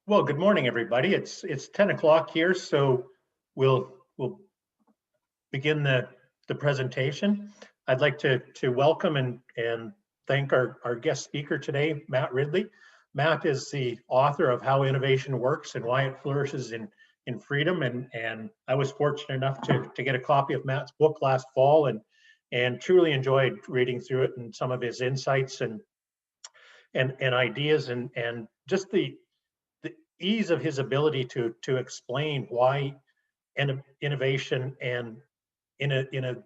Well, good morning, everybody. It's 10 o'clock here, so we'll begin the presentation. I'd like to welcome and thank our guest speaker today, Matt Ridley. Matt is the author of How Innovation Works and Why It Flourishes in Freedom, and I was fortunate enough to get a copy of Matt's book last fall and truly enjoyed reading through it and some of his insights and ideas and just the ease of his ability to explain why innovation and in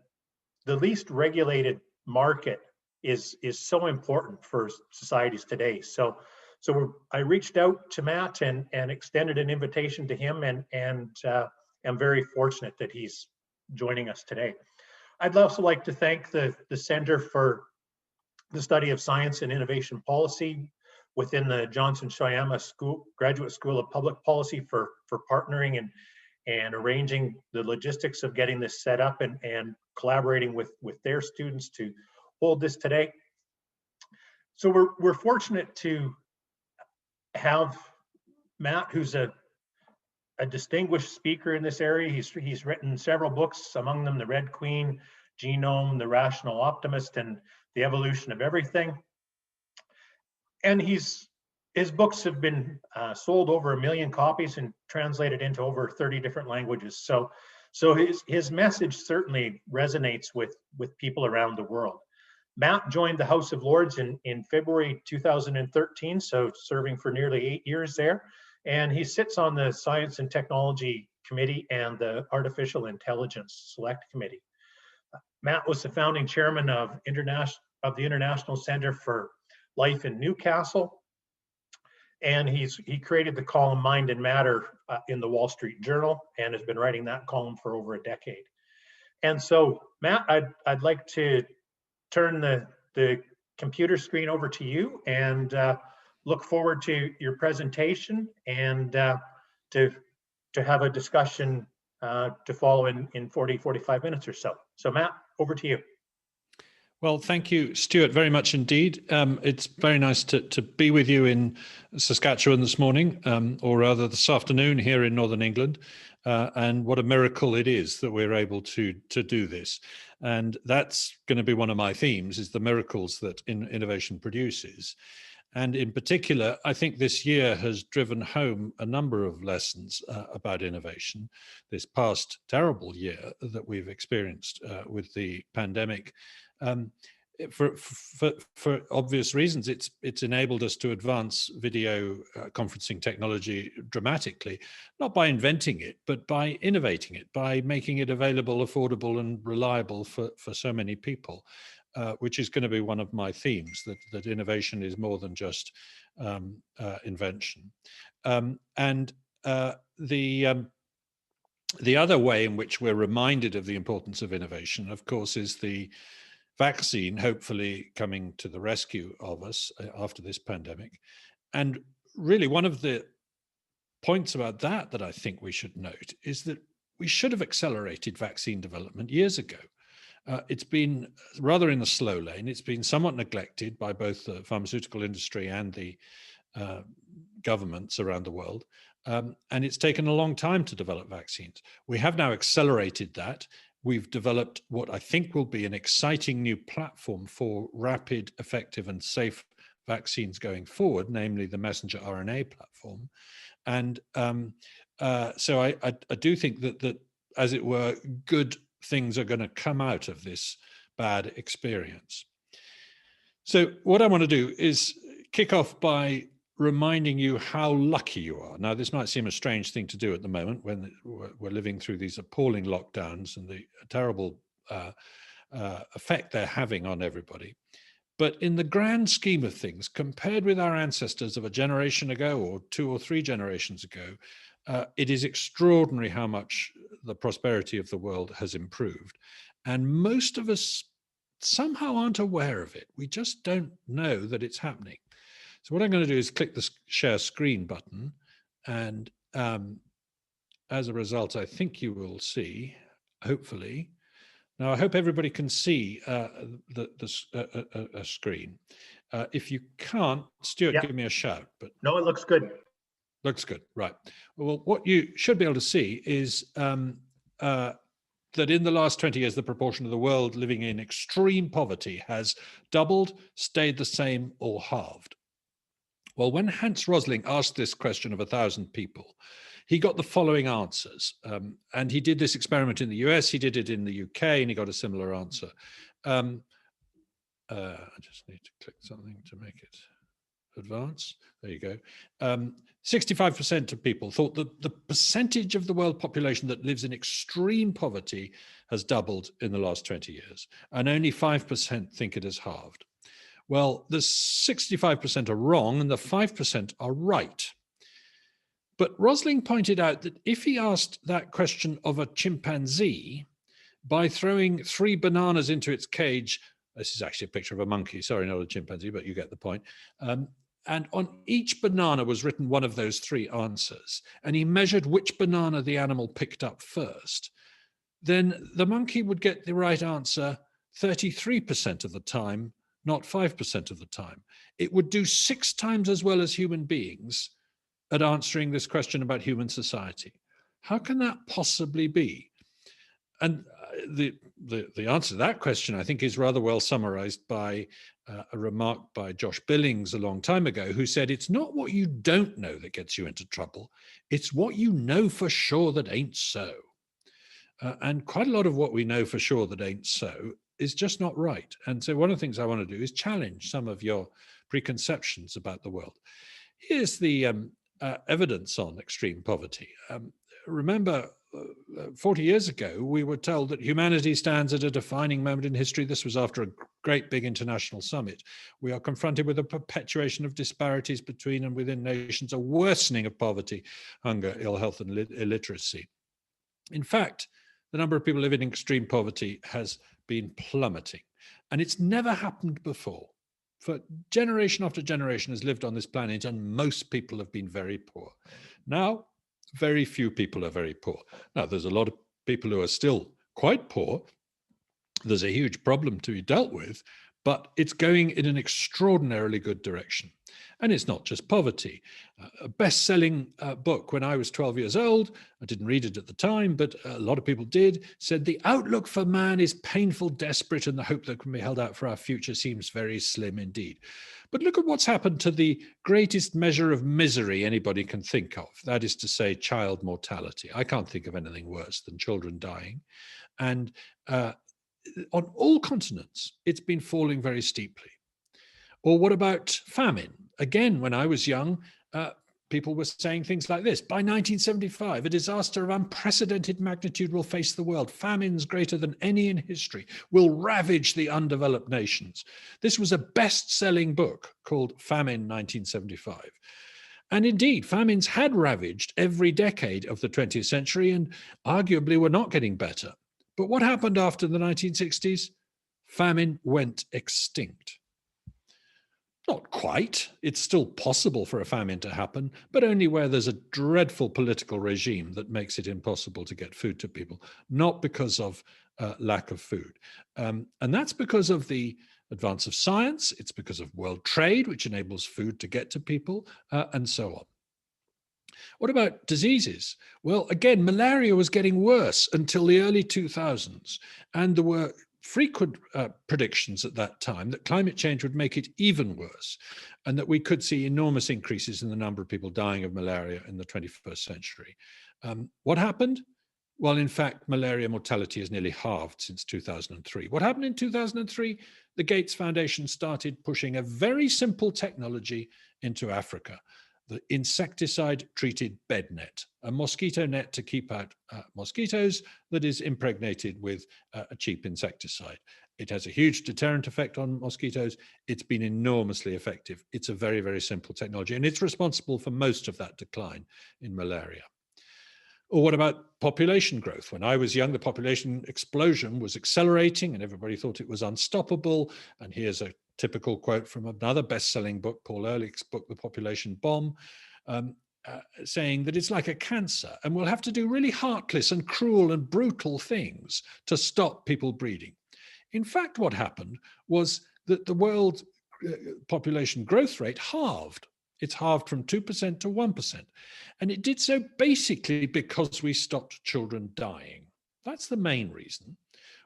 the least regulated market is so important for societies today. So I reached out to Matt and extended an invitation to him, and I'm very fortunate that he's joining us today. I'd also like to thank the Center for the Study of Science and Innovation Policy within the Johnson Shoyama Graduate School of Public Policy for partnering and arranging the logistics of getting this set up and collaborating with their students to hold this today. So we're fortunate to have Matt, who's a distinguished speaker in this area. He's written several books, among them The Red Queen, Genome, The Rational Optimist, and The Evolution of Everything. And his books have been sold over 1 million copies and translated into over 30 different languages. So his message certainly resonates with people around the world. Matt joined the House of Lords in February 2013, so serving for nearly 8 years there. And he sits on the Science and Technology Committee and the Artificial Intelligence Select Committee. Matt was the founding chairman of the International Center for Life in Newcastle, and he created the column Mind and Matter in the Wall Street Journal and has been writing that column for over a decade. And so, Matt, I'd like to turn the computer screen over to you and look forward to your presentation and to have a discussion to follow in 45 minutes or so. So, Matt, over to you. Well, thank you, Stuart, very much indeed. It's very nice to be with you in Saskatchewan this morning, or rather this afternoon here in Northern England. And what a miracle it is that we're able to do this. And that's going to be one of my themes, is the miracles that innovation produces. And in particular, I think this year has driven home a number of lessons about innovation. This past terrible year that we've experienced with the pandemic, for obvious reasons, it's enabled us to advance video conferencing technology dramatically, not by inventing it, but by innovating it, by making it available, affordable, and reliable for so many people, which is going to be one of my themes, that innovation is more than just invention. The other way in which we're reminded of the importance of innovation, of course, is the vaccine hopefully coming to the rescue of us after this pandemic. And really, one of the points about that I think we should note is that we should have accelerated vaccine development years ago. It's been rather in the slow lane. It's been somewhat neglected by both the pharmaceutical industry and the governments around the world. And it's taken a long time to develop vaccines. We have now accelerated that. We've developed what I think will be an exciting new platform for rapid, effective, and safe vaccines going forward, namely the messenger RNA platform. And so I do think that, as it were, good things are going to come out of this bad experience. So what I want to do is kick off by reminding you how lucky you are. Now, this might seem a strange thing to do at the moment when we're living through these appalling lockdowns and the terrible effect they're having on everybody. But in the grand scheme of things, compared with our ancestors of a generation ago or 2 or 3 generations ago, it is extraordinary how much the prosperity of the world has improved. And most of us somehow aren't aware of it. We just don't know that it's happening. So what I'm going to do is click the share screen button, and as a result, I think you will see, hopefully. Now, I hope everybody can see a screen. If you can't, Stuart, give me a shout. But no, it looks good. Looks good, right. Well, what you should be able to see is that in the last 20 years, the proportion of the world living in extreme poverty has doubled, stayed the same, or halved. Well, when Hans Rosling asked this question of 1,000 people, he got the following answers. And he did this experiment in the US, he did it in the UK, and he got a similar answer. I just need to click something to make it advance. There you go. 65% of people thought that the percentage of the world population that lives in extreme poverty has doubled in the last 20 years, and only 5% think it has halved. Well, the 65% are wrong and the 5% are right. But Rosling pointed out that if he asked that question of a chimpanzee by throwing 3 bananas into its cage, this is actually a picture of a monkey, sorry, not a chimpanzee, but you get the point. And on each banana was written one of those 3 answers, and he measured which banana the animal picked up first. Then the monkey would get the right answer 33% of the time, not 5% of the time. It would do 6 times as well as human beings at answering this question about human society. How can that possibly be? And the answer to that question, I think, is rather well summarized by a remark by Josh Billings a long time ago, who said, it's not what you don't know that gets you into trouble, it's what you know for sure that ain't so. And quite a lot of what we know for sure that ain't so is just not right. And so one of the things I want to do is challenge some of your preconceptions about the world. Here's the evidence on extreme poverty. Remember, 40 years ago, we were told that humanity stands at a defining moment in history. This was after a great big international summit. We are confronted with a perpetuation of disparities between and within nations, a worsening of poverty, hunger, ill health, and illiteracy. In fact, the number of people living in extreme poverty has been plummeting, and it's never happened before. For generation after generation has lived on this planet, and most people have been very poor. Now, very few people are very poor. Now, there's a lot of people who are still quite poor. There's a huge problem to be dealt with, but it's going in an extraordinarily good direction. And it's not just poverty. A best-selling book when I was 12 years old, I didn't read it at the time, but a lot of people did, said the outlook for man is painful, desperate, and the hope that can be held out for our future seems very slim indeed. But look at what's happened to the greatest measure of misery anybody can think of. That is to say, child mortality. I can't think of anything worse than children dying. And on all continents, it's been falling very steeply. Or what about famine? Again, when I was young, people were saying things like this. By 1975, a disaster of unprecedented magnitude will face the world. Famines greater than any in history will ravage the undeveloped nations. This was a best-selling book called Famine 1975. And indeed, famines had ravaged every decade of the 20th century and arguably were not getting better. But what happened after the 1960s? Famine went extinct. Not quite. It's still possible for a famine to happen, but only where there's a dreadful political regime that makes it impossible to get food to people, not because of lack of food. And that's because of the advance of science. It's because of world trade, which enables food to get to people, and so on. What about diseases? Well, again, malaria was getting worse until the early 2000s, and there were frequent predictions at that time that climate change would make it even worse, and that we could see enormous increases in the number of people dying of malaria in the 21st century. What happened? Well, in fact, malaria mortality has nearly halved since 2003. What happened in 2003? The Gates Foundation started pushing a very simple technology into Africa, the insecticide-treated bed net, a mosquito net to keep out mosquitoes that is impregnated with a cheap insecticide. It has a huge deterrent effect on mosquitoes. It's been enormously effective. It's a very, very simple technology, and it's responsible for most of that decline in malaria. Or what about population growth? When I was young, the population explosion was accelerating and everybody thought it was unstoppable. And here's a typical quote from another best-selling book, Paul Ehrlich's book, The Population Bomb, saying that it's like a cancer and we'll have to do really heartless and cruel and brutal things to stop people breeding. In fact, what happened was that the world population growth rate halved It's halved from 2% to 1%. And it did so basically because we stopped children dying. That's the main reason.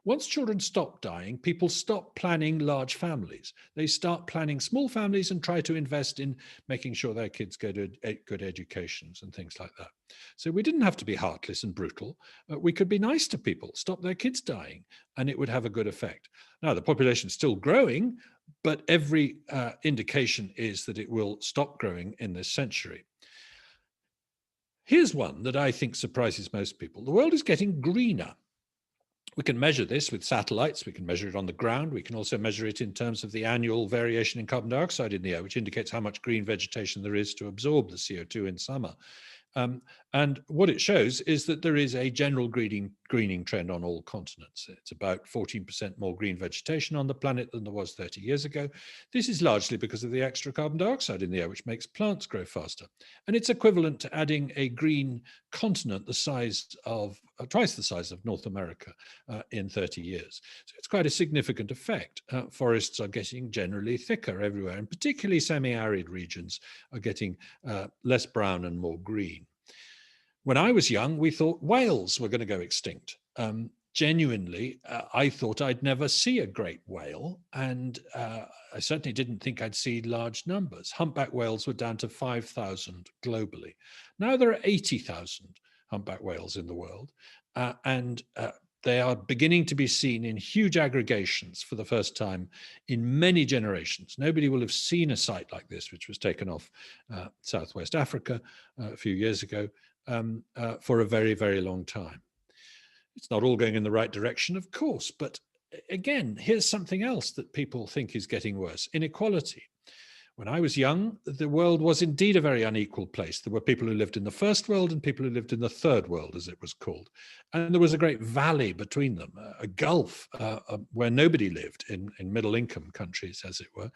Once children stop dying, people stop planning large families. They start planning small families and try to invest in making sure their kids go to good educations and things like that. So we didn't have to be heartless and brutal. We could be nice to people, stop their kids dying, and it would have a good effect. Now, the population is still growing, but every indication is that it will stop growing in this century. Here's one that I think surprises most people. The world is getting greener. We can measure this with satellites. We can measure it on the ground. We can also measure it in terms of the annual variation in carbon dioxide in the air, which indicates how much green vegetation there is to absorb the CO2 in summer. And what it shows is that there is a general greening trend on all continents. It's about 14% more green vegetation on the planet than there was 30 years ago. This is largely because of the extra carbon dioxide in the air, which makes plants grow faster. And it's equivalent to adding a green continent the size of, twice the size of North America in 30 years. So it's quite a significant effect. Forests are getting generally thicker everywhere, and particularly semi-arid regions are getting less brown and more green. When I was young, we thought whales were going to go extinct. Genuinely, I thought I'd never see a great whale, and I certainly didn't think I'd see large numbers. Humpback whales were down to 5,000 globally. Now there are 80,000 humpback whales in the world, and they are beginning to be seen in huge aggregations for the first time in many generations. Nobody will have seen a site like this, which was taken off Southwest Africa a few years ago, for a very, very long time. It's not all going in the right direction, of course, but again, here's something else that people think is getting worse: inequality. When I was young, the world was indeed a very unequal place. There were people who lived in the first world and people who lived in the third world, as it was called. And there was a great valley between them, a gulf where nobody lived in middle-income countries, as it were.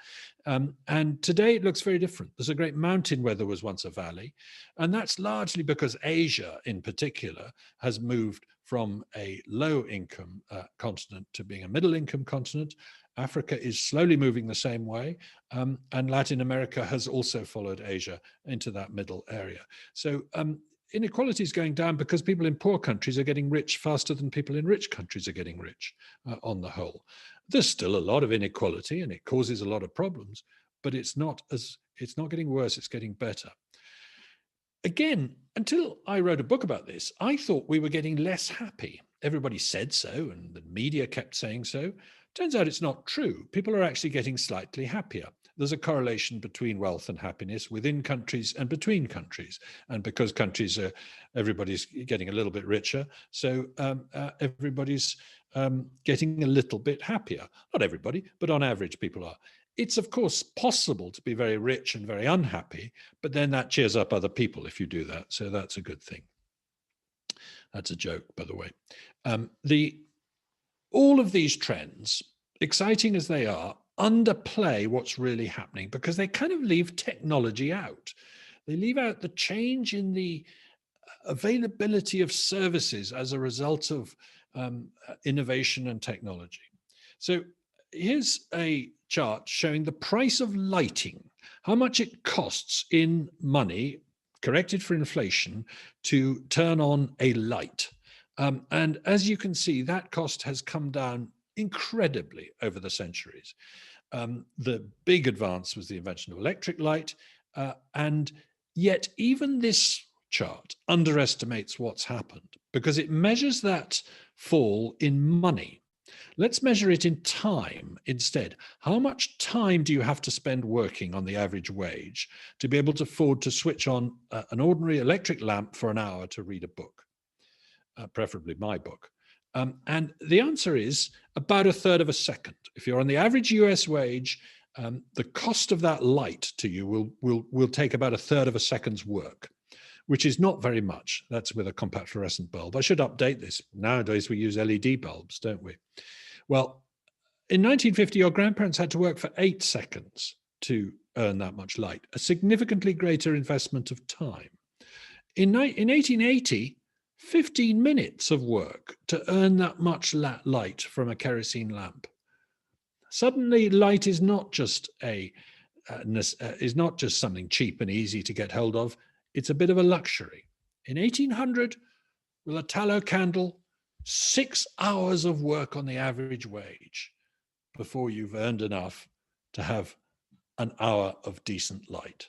And today it looks very different. There's a great mountain where there was once a valley. And that's largely because Asia, in particular, has moved from a low-income continent to being a middle-income continent. Africa is slowly moving the same way, and Latin America has also followed Asia into that middle area. So inequality is going down because people in poor countries are getting rich faster than people in rich countries are getting rich on the whole. There's still a lot of inequality and it causes a lot of problems, but it's not getting worse, it's getting better. Again, until I wrote a book about this, I thought we were getting less happy. Everybody said so, and the media kept saying so. Turns out it's not true. People are actually getting slightly happier. There's a correlation between wealth and happiness within countries and between countries. And because everybody's getting a little bit richer, so everybody's getting a little bit happier. Not everybody, but on average, people are. It's, of course, possible to be very rich and very unhappy, but then that cheers up other people if you do that. So that's a good thing. That's a joke, by the way. All of these trends, exciting as they are, underplay what's really happening because they kind of leave technology out. They leave out the change in the availability of services as a result of innovation and technology. So here's a chart showing the price of lighting, how much it costs in money, corrected for inflation, to turn on a light. And as you can see, that cost has come down incredibly over the centuries. The big advance was the invention of electric light. And yet even this chart underestimates what's happened because it measures that fall in money. Let's measure it in time instead. How much time do you have to spend working on the average wage to be able to afford to switch on an ordinary electric lamp for an hour to read a book? Preferably my book. And the answer is about a third of a second. If you're on the average US wage, the cost of that light to you will take about a third of a second's work, which is not very much. That's with a compact fluorescent bulb. I should update this. Nowadays we use LED bulbs, don't we? Well, in 1950, your grandparents had to work for 8 seconds to earn that much light, a significantly greater investment of time. In 1880, 15 minutes of work to earn that much light from a kerosene lamp. Suddenly, light is not just a is not just something cheap and easy to get hold of. It's a bit of a luxury. In 1800, with a tallow candle, 6 hours of work on the average wage before you've earned enough to have an hour of decent light.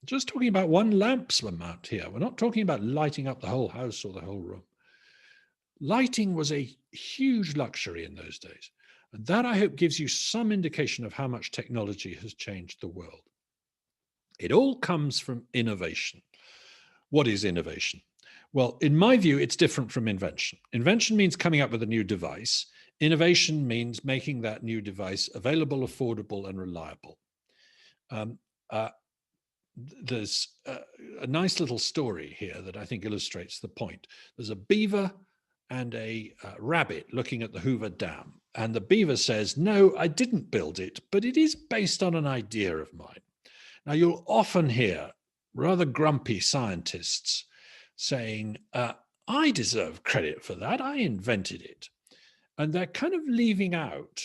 Just talking about one lamp's amount here. We're not talking about lighting up the whole house or the whole room. Lighting was a huge luxury in those days. And that, I hope, gives you some indication of how much technology has changed the world. It all comes from innovation. What is innovation? Well, in my view, it's different from invention. Invention means coming up with a new device. Innovation means making that new device available, affordable, and reliable. There's a nice little story here that I think illustrates the point. There's a beaver and a rabbit looking at the Hoover Dam. And the beaver says, "No, I didn't build it, but it is based on an idea of mine." Now, you'll often hear rather grumpy scientists saying, "I deserve credit for that. I invented it." And they're kind of leaving out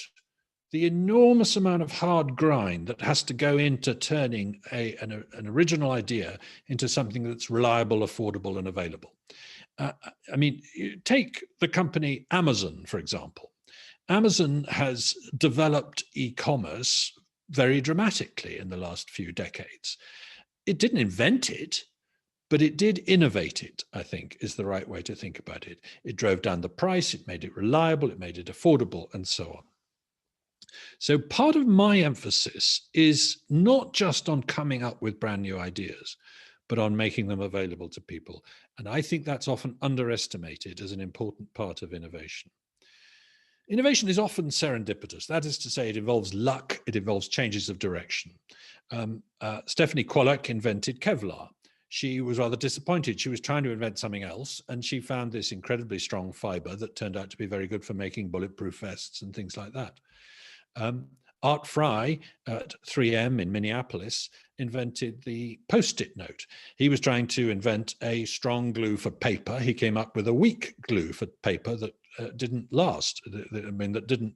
the enormous amount of hard grind that has to go into turning an original idea into something that's reliable, affordable, and available. I mean, take the company Amazon, for example. Amazon has developed e-commerce very dramatically in the last few decades. It didn't invent it, but it did innovate it, I think, is the right way to think about it. It drove down the price, it made it reliable, it made it affordable, and so on. So part of my emphasis is not just on coming up with brand new ideas, but on making them available to people. And I think that's often underestimated as an important part of innovation. Innovation is often serendipitous. That is to say, it involves luck, it involves changes of direction. Stephanie Kwolek invented Kevlar. She was rather disappointed. She was trying to invent something else, and she found this incredibly strong fiber that turned out to be very good for making bulletproof vests and things like that. Art Fry at 3M in Minneapolis invented the Post-it note. He was trying to invent a strong glue for paper. He came up with a weak glue for paper that didn't last. That didn't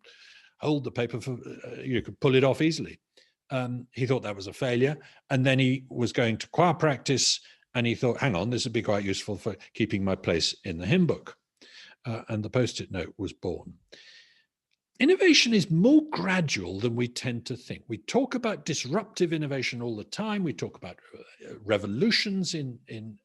hold the paper for, you could pull it off easily. He thought that was a failure. And then he was going to choir practice and he thought, hang on, this would be quite useful for keeping my place in the hymn book. And the Post-it note was born. Innovation is more gradual than we tend to think. We talk about disruptive innovation all the time. We talk about revolutions in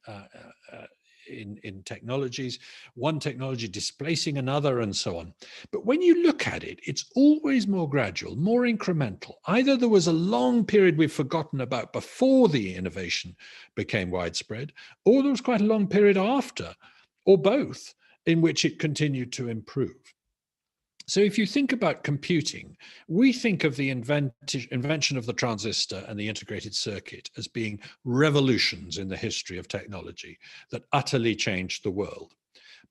technologies, one technology displacing another, and so on. But when you look at it, it's always more gradual, more incremental. Either there was a long period we've forgotten about before the innovation became widespread, or there was quite a long period after, or both, in which it continued to improve. So if you think about computing, we think of the invention of the transistor and the integrated circuit as being revolutions in the history of technology that utterly changed the world.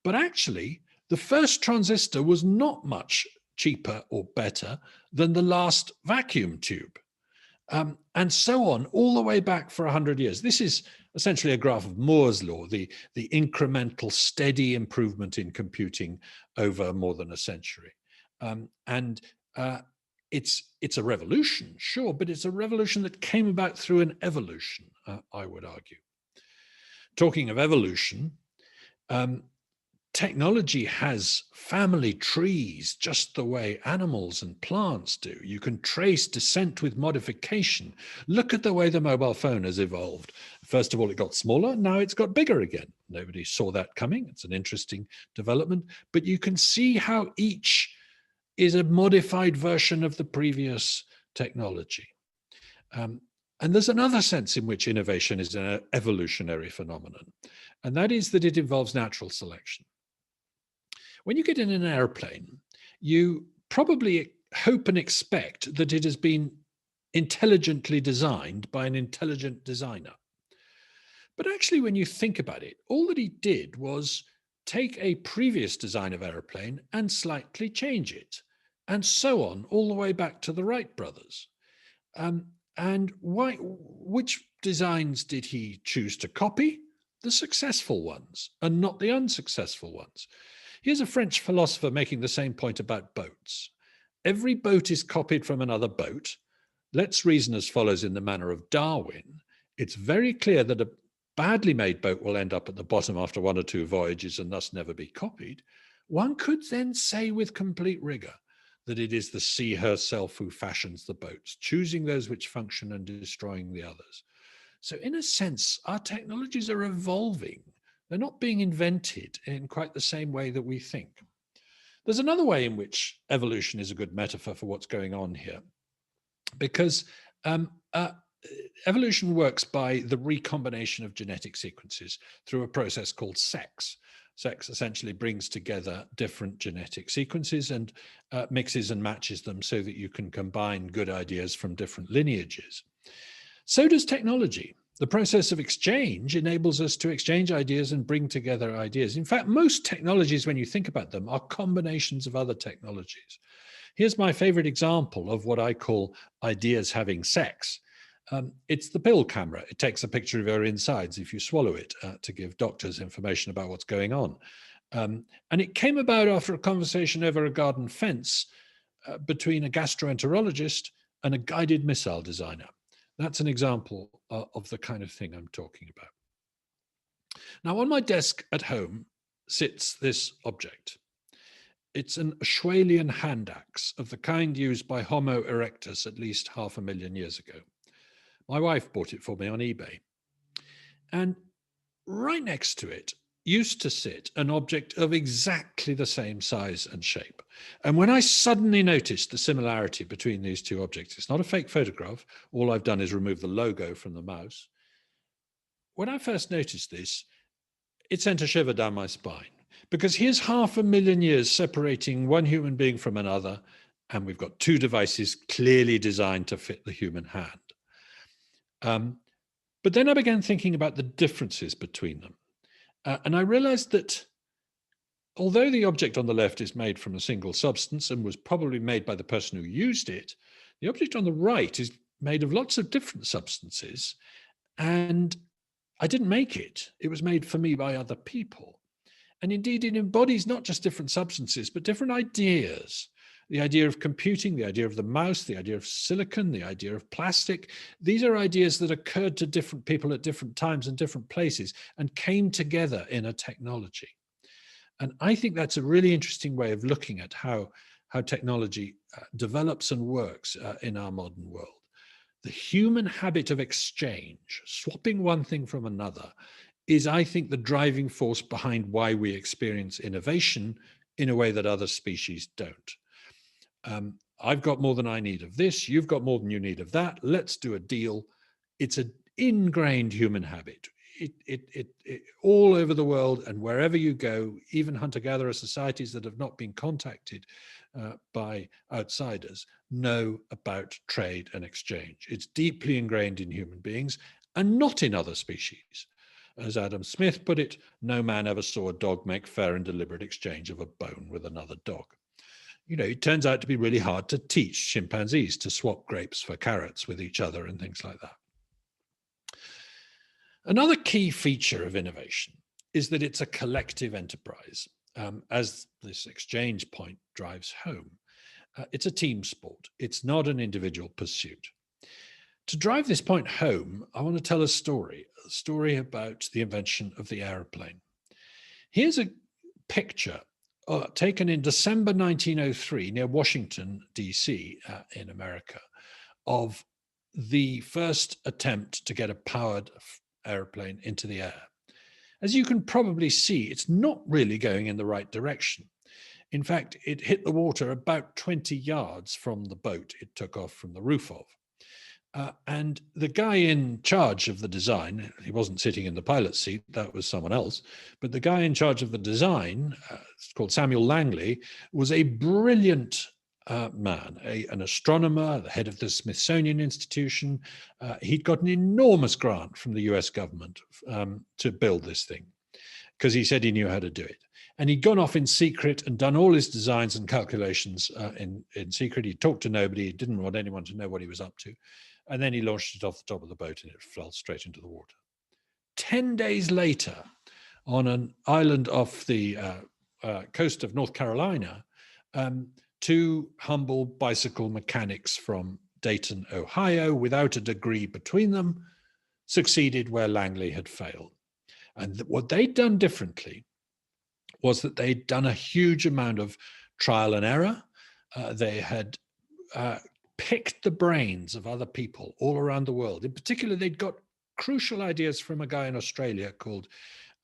But actually, the first transistor was not much cheaper or better than the last vacuum tube. And so on, all the way back for 100 years. This is essentially a graph of Moore's law, the incremental, steady improvement in computing over more than a century. It's a revolution, sure, but it's a revolution that came about through an evolution, I would argue. Talking of evolution, technology has family trees just the way animals and plants do. You can trace descent with modification. Look at the way the mobile phone has evolved. First of all, it got smaller. Now it's got bigger again. Nobody saw that coming. It's an interesting development. But you can see how each is a modified version of the previous technology. And there's another sense in which innovation is an evolutionary phenomenon, and that is that it involves natural selection. When you get in an airplane, you probably hope and expect that it has been intelligently designed by an intelligent designer. But actually, when you think about it, all that he did was take a previous design of airplane and slightly change it, and so on, all the way back to the Wright brothers. And which designs did he choose to copy? The successful ones, and not the unsuccessful ones. Here's a French philosopher making the same point about boats. Every boat is copied from another boat, let's reason as follows in the manner of Darwin, it's very clear that a badly made boat will end up at the bottom after 1 or 2 voyages and thus never be copied. One could then say with complete rigor that it is the sea herself who fashions the boats, choosing those which function and destroying the others. So in a sense, our technologies are evolving. They're not being invented in quite the same way that we think. There's another way in which evolution is a good metaphor for what's going on here, because evolution works by the recombination of genetic sequences through a process called sex. Sex essentially brings together different genetic sequences and mixes and matches them so that you can combine good ideas from different lineages. So does technology. The process of exchange enables us to exchange ideas and bring together ideas. In fact, most technologies, when you think about them, are combinations of other technologies. Here's my favorite example of what I call ideas having sex. It's the pill camera. It takes a picture of your insides if you swallow it to give doctors information about what's going on. And it came about after a conversation over a garden fence between a gastroenterologist and a guided missile designer. That's an example of the kind of thing I'm talking about. Now, on my desk at home sits this object. It's an Australian hand axe of the kind used by Homo erectus at least 500,000 years ago. My wife bought it for me on eBay. And right next to it used to sit an object of exactly the same size and shape. And when I suddenly noticed the similarity between these two objects, it's not a fake photograph. All I've done is remove the logo from the mouse. When I first noticed this, it sent a shiver down my spine, because here's 500,000 years separating one human being from another, and we've got two devices clearly designed to fit the human hand. But then I began thinking about the differences between them. And I realized that although the object on the left is made from a single substance and was probably made by the person who used it, the object on the right is made of lots of different substances. And I didn't make it. It was made for me by other people. And indeed, it embodies not just different substances, but different ideas. The idea of computing, the idea of the mouse, the idea of silicon, the idea of plastic. These are ideas that occurred to different people at different times and different places and came together in a technology. And I think that's a really interesting way of looking at how technology develops and works in our modern world. The human habit of exchange, swapping one thing from another, is, I think, the driving force behind why we experience innovation in a way that other species don't. I've got more than I need of this. You've got more than you need of that. Let's do a deal. It's an ingrained human habit. It all over the world, and wherever you go, even hunter-gatherer societies that have not been contacted by outsiders know about trade and exchange. It's deeply ingrained in human beings and not in other species. As Adam Smith put it, no man ever saw a dog make fair and deliberate exchange of a bone with another dog. You know, it turns out to be really hard to teach chimpanzees to swap grapes for carrots with each other and things like that. Another key feature of innovation is that it's a collective enterprise, as this exchange point drives home. It's a team sport. It's not an individual pursuit. To drive this point home, I want to tell a story about the invention of the aeroplane. Here's a picture taken in December 1903 near Washington, D.C. In America, of the first attempt to get a powered airplane into the air. As you can probably see, it's not really going in the right direction. In fact, it hit the water about 20 yards from the boat it took off from the roof of. And the guy in charge of the design, he wasn't sitting in the pilot's seat, that was someone else, but the guy in charge of the design, called Samuel Langley, was a brilliant man, an astronomer, the head of the Smithsonian Institution. He'd got an enormous grant from the US government to build this thing, because he said he knew how to do it. And he'd gone off in secret and done all his designs and calculations in secret. He talked to nobody. He didn't want anyone to know what he was up to. And then he launched it off the top of the boat and it fell straight into the water. 10 days later, on an island off the coast of North Carolina, two humble bicycle mechanics from Dayton, Ohio, without a degree between them, succeeded where Langley had failed. And what they'd done differently was that they'd done a huge amount of trial and error. They had picked the brains of other people all around the world. In particular, they'd got crucial ideas from a guy in Australia called,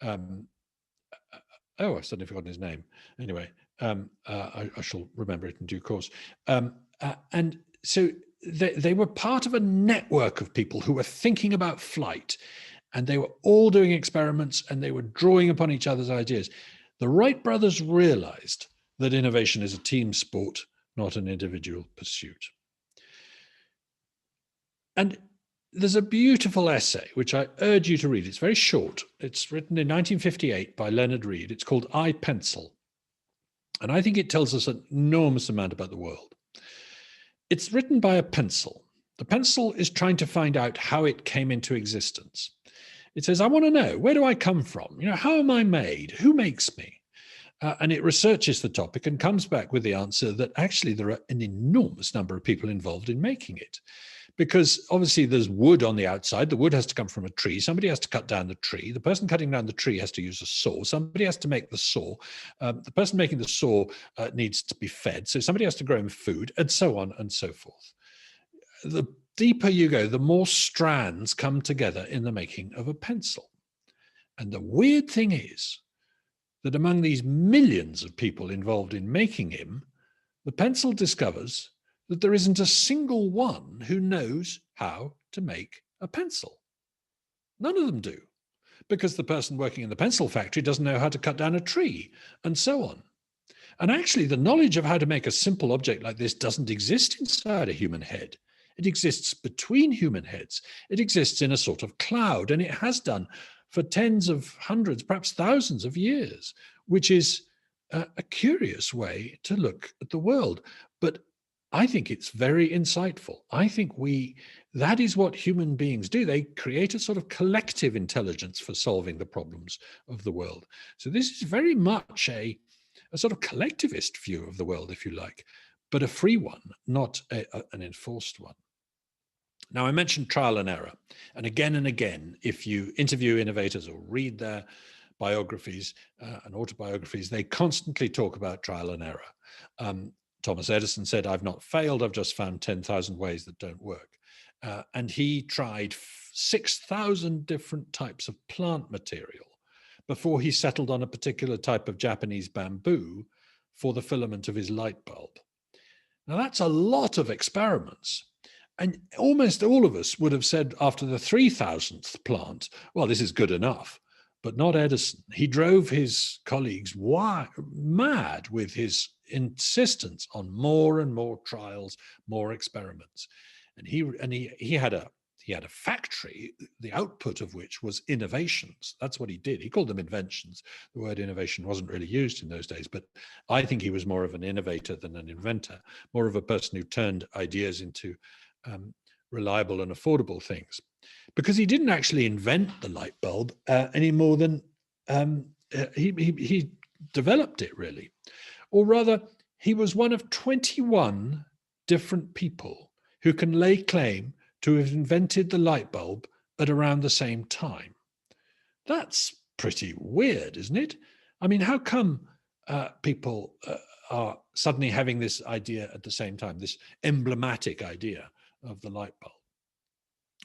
I've suddenly forgotten his name. Anyway, I shall remember it in due course. And so they were part of a network of people who were thinking about flight, and they were all doing experiments, and they were drawing upon each other's ideas. The Wright brothers realized that innovation is a team sport, not an individual pursuit. And there's a beautiful essay, which I urge you to read. It's very short. It's written in 1958 by Leonard Read. It's called I, Pencil. And I think it tells us an enormous amount about the world. It's written by a pencil. The pencil is trying to find out how it came into existence. It says, I want to know, where do I come from? How am I made? Who makes me? And it researches the topic and comes back with the answer that actually there are an enormous number of people involved in making it. Because obviously there's wood on the outside. The wood has to come from a tree. Somebody has to cut down the tree. The person cutting down the tree has to use a saw. Somebody has to make the saw. The person making the saw needs to be fed. So somebody has to grow him food, and so on and so forth. The deeper you go, the more strands come together in the making of a pencil. And the weird thing is that among these millions of people involved in making him, the pencil discovers that there isn't a single one who knows how to make a pencil. None of them do, because the person working in the pencil factory doesn't know how to cut down a tree, and so on. And actually, the knowledge of how to make a simple object like this doesn't exist inside a human head. It exists between human heads. It exists in a sort of cloud, and it has done for tens of hundreds, perhaps thousands of years, which is a curious way to look at the world. But I think it's very insightful. I think that is what human beings do. They create a sort of collective intelligence for solving the problems of the world. So this is very much a sort of collectivist view of the world, if you like, but a free one, not an enforced one. Now, I mentioned trial and error. And again, if you interview innovators or read their biographies and autobiographies, they constantly talk about trial and error. Thomas Edison said, I've not failed, I've just found 10,000 ways that don't work. And he tried 6,000 different types of plant material before he settled on a particular type of Japanese bamboo for the filament of his light bulb. Now, that's a lot of experiments. And almost all of us would have said after the 3,000th plant, well, this is good enough. But not Edison. He drove his colleagues mad with his insistence on more and more trials, more experiments. And he had a factory, the output of which was innovations. That's what he did. He called them inventions. The word innovation wasn't really used in those days, but I think he was more of an innovator than an inventor, more of a person who turned ideas into reliable and affordable things. Because he didn't actually invent the light bulb any more than he developed it, really. Or rather, he was one of 21 different people who can lay claim to have invented the light bulb at around the same time. That's pretty weird, isn't it? I mean, how come people are suddenly having this idea at the same time, this emblematic idea of the light bulb?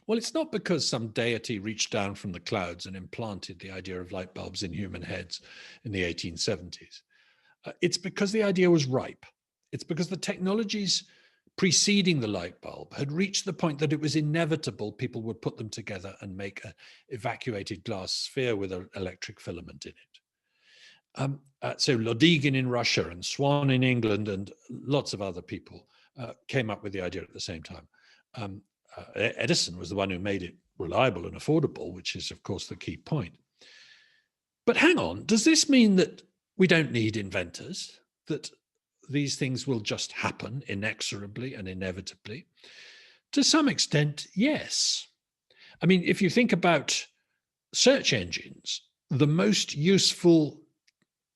Well, it's not because some deity reached down from the clouds and implanted the idea of light bulbs in human heads in the 1870s. It's because the idea was ripe. It's because the technologies preceding the light bulb had reached the point that it was inevitable people would put them together and make an evacuated glass sphere with an electric filament in it. So Lodygin in Russia and Swan in England and lots of other people came up with the idea at the same time. Edison was the one who made it reliable and affordable, which is, of course, the key point. But hang on, does this mean that we don't need inventors, that these things will just happen inexorably and inevitably? To some extent, yes. I mean, if you think about search engines, the most useful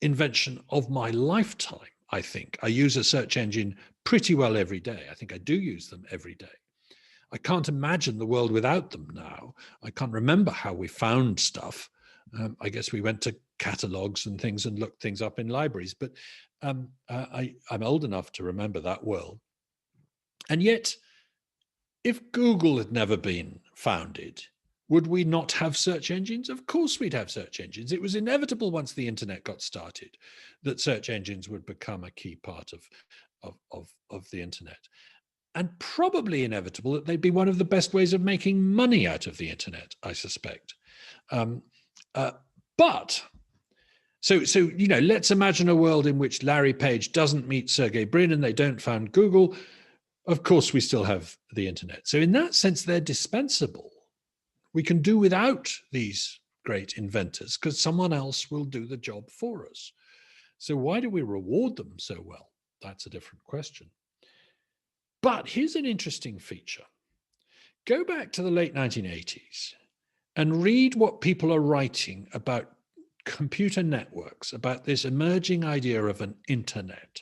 invention of my lifetime, I think. I use a search engine pretty well every day. I think I do use them every day. I can't imagine the world without them now. I can't remember how we found stuff. I guess we went to catalogs and things and looked things up in libraries, but I'm old enough to remember that world. And yet, if Google had never been founded, would we not have search engines? Of course we'd have search engines. It was inevitable once the internet got started that search engines would become a key part of the internet. And probably inevitable that they'd be one of the best ways of making money out of the internet, I suspect. But let's imagine a world in which Larry Page doesn't meet Sergey Brin and they don't found Google. Of course, we still have the internet. So in that sense, they're dispensable. We can do without these great inventors because someone else will do the job for us. So why do we reward them so well? That's a different question. But here's an interesting feature. Go back to the late 1980s and read what people are writing about computer networks, about this emerging idea of an internet,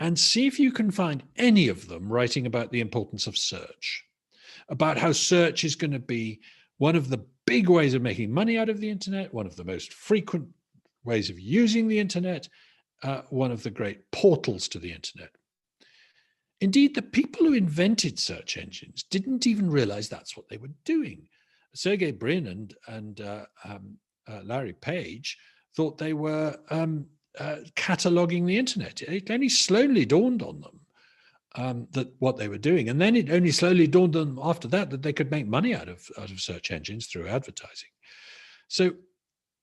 and see if you can find any of them writing about the importance of search, about how search is going to be one of the big ways of making money out of the internet, one of the most frequent ways of using the internet, one of the great portals to the internet. Indeed, the people who invented search engines didn't even realize that's what they were doing. Sergey Brin and Larry Page thought they were cataloging the internet. It only slowly dawned on them that what they were doing. And then it only slowly dawned on them after that they could make money out of search engines through advertising. So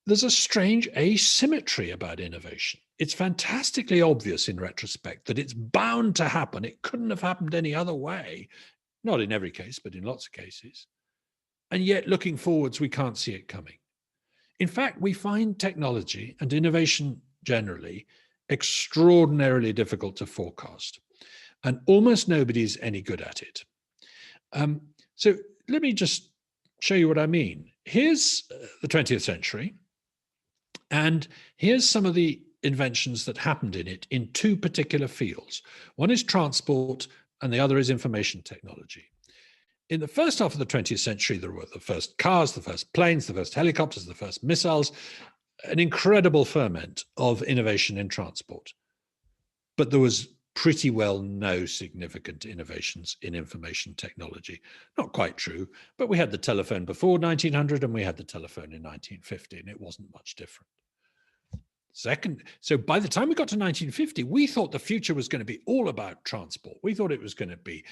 there's a strange asymmetry about innovation. It's fantastically obvious in retrospect that it's bound to happen. It couldn't have happened any other way. Not in every case, but in lots of cases. And yet, looking forwards, we can't see it coming. In fact, we find technology and innovation generally extraordinarily difficult to forecast. And almost nobody's any good at it. So let me just show you what I mean. Here's the 20th century. And here's some of the inventions that happened in it in two particular fields. One is transport and the other is information technology. In the first half of the 20th century, there were the first cars, the first planes, the first helicopters, the first missiles, an incredible ferment of innovation in transport. But there was pretty well no significant innovations in information technology. Not quite true, but we had the telephone before 1900 and we had the telephone in 1950, and it wasn't much different. So by the time we got to 1950, we thought the future was going to be all about transport. We thought it was going to be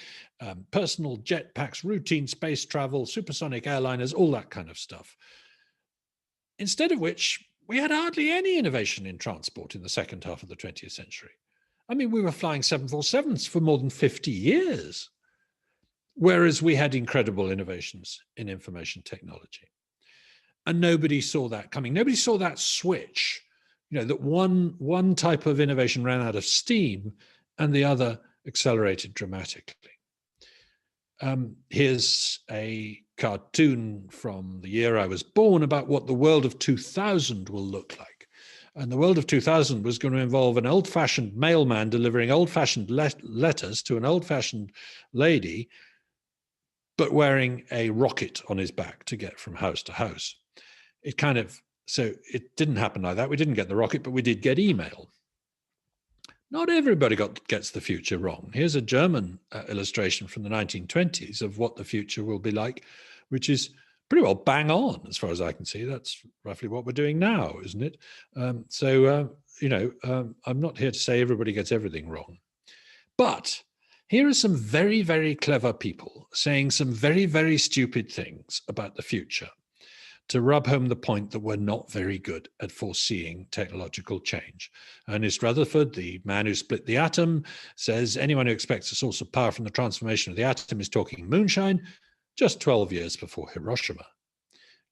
personal jetpacks, routine space travel, supersonic airliners, all that kind of stuff. Instead of which, we had hardly any innovation in transport in the second half of the 20th century. I mean, we were flying 747s for more than 50 years, whereas we had incredible innovations in information technology. And nobody saw that coming. Nobody saw that switch. That one type of innovation ran out of steam and the other accelerated dramatically. Here's a cartoon from the year I was born about what the world of 2000 will look like. And the world of 2000 was going to involve an old-fashioned mailman delivering old-fashioned letters to an old-fashioned lady, but wearing a rocket on his back to get from house to house. So it didn't happen like that. We didn't get the rocket, but we did get email. Not everybody gets the future wrong. Here's a German illustration from the 1920s of what the future will be like, which is pretty well bang on as far as I can see. That's roughly what we're doing now, isn't it? I'm not here to say everybody gets everything wrong. But here are some very, very clever people saying some very, very stupid things about the future to rub home the point that we're not very good at foreseeing technological change. Ernest Rutherford, the man who split the atom, says anyone who expects a source of power from the transformation of the atom is talking moonshine, just 12 years before Hiroshima.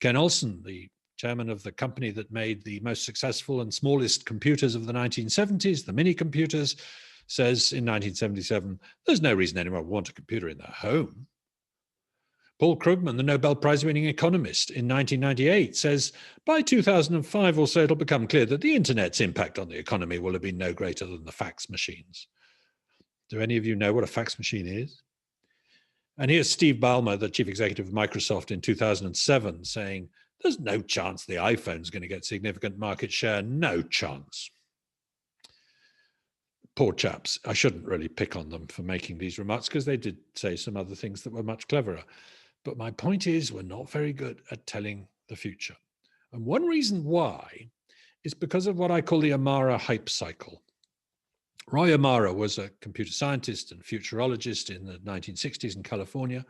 Ken Olsen, the chairman of the company that made the most successful and smallest computers of the 1970s, the mini computers, says in 1977, there's no reason anyone would want a computer in their home. Paul Krugman, the Nobel Prize-winning economist in 1998, says by 2005 or so, it'll become clear that the internet's impact on the economy will have been no greater than the fax machines. Do any of you know what a fax machine is? And here's Steve Ballmer, the chief executive of Microsoft in 2007, saying, there's no chance the iPhone's going to get significant market share. No chance. Poor chaps. I shouldn't really pick on them for making these remarks because they did say some other things that were much cleverer. But my point is, we're not very good at telling the future. And one reason why is because of what I call the Amara hype cycle. Roy Amara was a computer scientist and futurologist in the 1960s in California.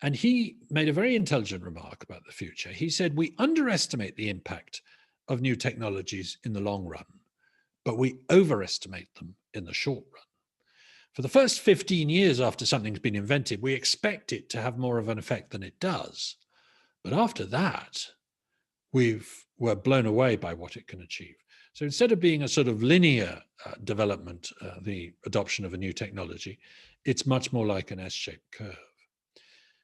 And he made a very intelligent remark about the future. He said, we underestimate the impact of new technologies in the long run, but we overestimate them in the short run. For the first 15 years after something's been invented, we expect it to have more of an effect than it does. But after that, we're blown away by what it can achieve. So instead of being a sort of linear development, the adoption of a new technology, it's much more like an S-shaped curve.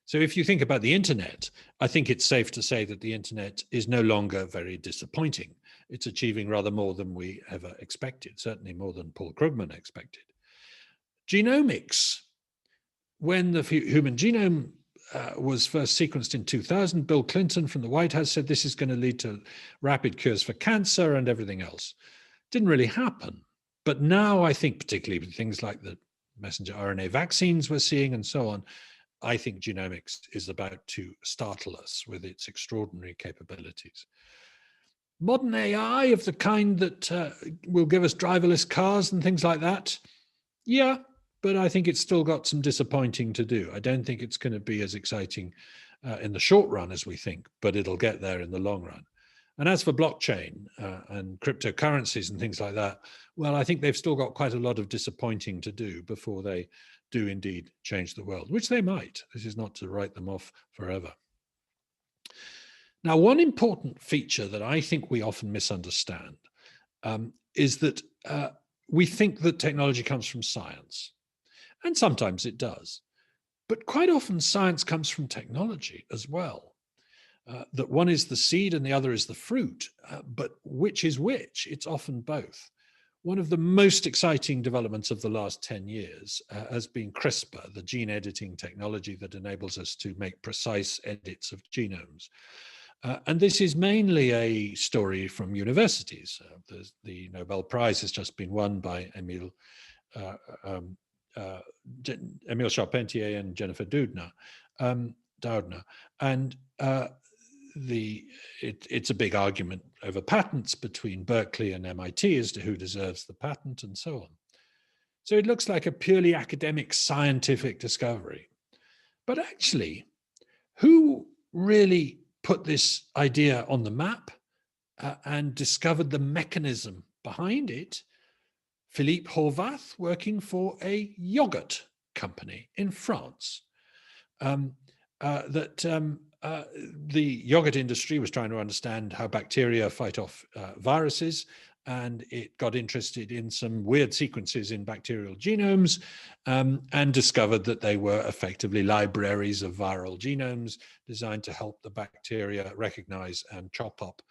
So if you think about the internet, I think it's safe to say that the internet is no longer very disappointing. It's achieving rather more than we ever expected, certainly more than Paul Krugman expected. Genomics, when the human genome was first sequenced in 2000, Bill Clinton from the White House said this is going to lead to rapid cures for cancer and everything else. Didn't really happen. But now I think particularly with things like the messenger RNA vaccines we're seeing and so on, I think genomics is about to startle us with its extraordinary capabilities. Modern AI of the kind that will give us driverless cars and things like that, yeah, but I think it's still got some disappointing to do. I don't think it's going to be as exciting in the short run as we think, but it'll get there in the long run. And as for blockchain and cryptocurrencies and things like that, well, I think they've still got quite a lot of disappointing to do before they do indeed change the world, which they might. This is not to write them off forever. Now, one important feature that I think we often misunderstand is that we think that technology comes from science. And sometimes it does. But quite often science comes from technology as well. That one is the seed and the other is the fruit. But which is which? It's often both. One of the most exciting developments of the last 10 years has been CRISPR, the gene editing technology that enables us to make precise edits of genomes. And this is mainly a story from universities. The Nobel Prize has just been won by Emile Charpentier and Jennifer Doudna. And it's a big argument over patents between Berkeley and MIT as to who deserves the patent and so on. So it looks like a purely academic scientific discovery. But actually, who really put this idea on the map and discovered the mechanism behind it? Philippe Horvath, working for a yogurt company in France. The yogurt industry was trying to understand how bacteria fight off viruses, and it got interested in some weird sequences in bacterial genomes and discovered that they were effectively libraries of viral genomes designed to help the bacteria recognize and chop up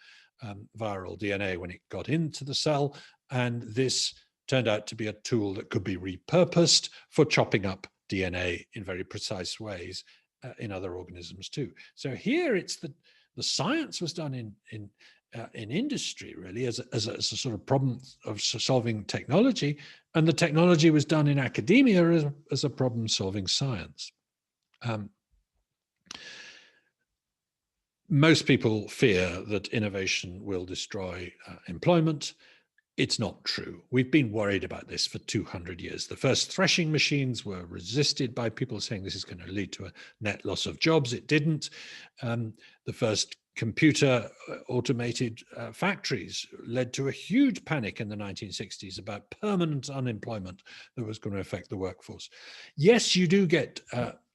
viral DNA when it got into the cell. And this turned out to be a tool that could be repurposed for chopping up DNA in very precise ways in other organisms too. So here it's the science was done in industry really as a sort of problem of solving technology, and the technology was done in academia as a problem solving science. Most people fear that innovation will destroy employment. It's not true. We've been worried about this for 200 years. The first threshing machines were resisted by people saying this is going to lead to a net loss of jobs. It didn't. The first computer automated factories led to a huge panic in the 1960s about permanent unemployment that was going to affect the workforce. Yes, you do get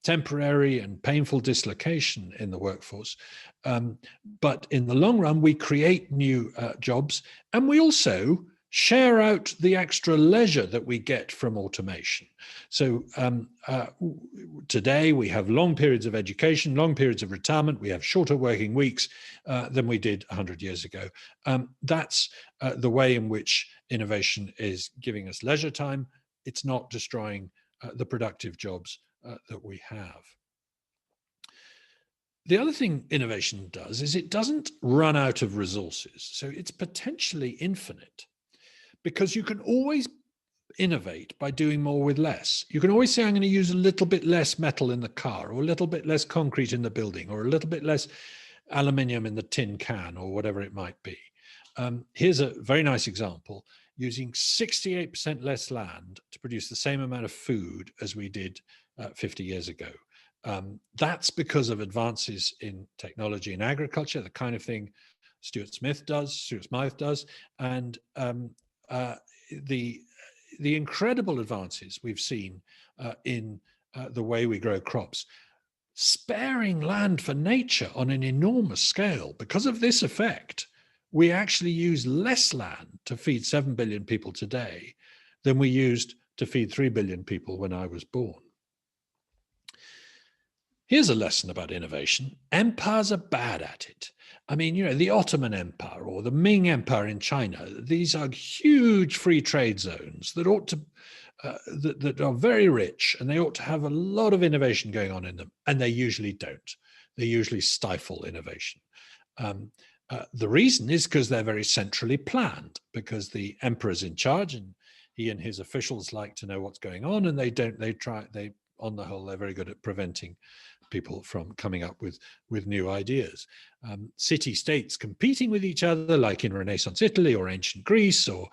temporary and painful dislocation in the workforce. But in the long run, we create new jobs, and we also share out the extra leisure that we get from automation. So today we have long periods of education, long periods of retirement. We have shorter working weeks than we did 100 years ago. That's the way in which innovation is giving us leisure time. It's not destroying the productive jobs that we have. The other thing innovation does is it doesn't run out of resources. So it's potentially infinite, because you can always innovate by doing more with less. You can always say, I'm going to use a little bit less metal in the car, or a little bit less concrete in the building, or a little bit less aluminium in the tin can, or whatever it might be. Here's a very nice example, using 68% less land to produce the same amount of food as we did 50 years ago. That's because of advances in technology and agriculture, the kind of thing Stuart Smith does, and the incredible advances we've seen in the way we grow crops, sparing land for nature on an enormous scale. Because of this effect, we actually use less land to feed 7 billion people today than we used to feed 3 billion people when I was born. Here's a lesson about innovation. Empires are bad at it. I mean, the Ottoman Empire or the Ming Empire in China, these are huge free trade zones that ought to, that are very rich, and they ought to have a lot of innovation going on in them. And they usually don't. They usually stifle innovation. The reason is because they're very centrally planned, because the emperor's in charge and he and his officials like to know what's going on, and on the whole, they're very good at preventing people from coming up with new ideas. City-states competing with each other, like in Renaissance Italy or ancient Greece or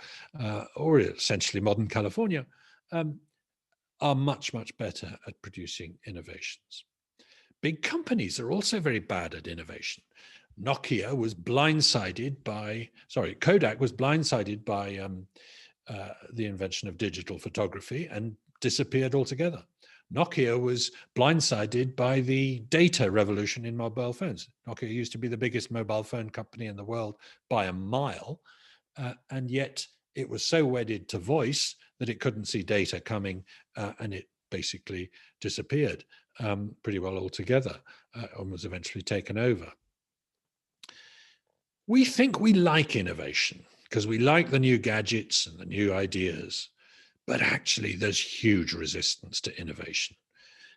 essentially modern California, are much, much better at producing innovations. Big companies are also very bad at innovation. Kodak was blindsided by the invention of digital photography and disappeared altogether. Nokia was blindsided by the data revolution in mobile phones. Nokia used to be the biggest mobile phone company in the world by a mile, and yet it was so wedded to voice that it couldn't see data coming, and it basically disappeared pretty well altogether, and was eventually taken over. We think we like innovation because we like the new gadgets and the new ideas. But actually, there's huge resistance to innovation.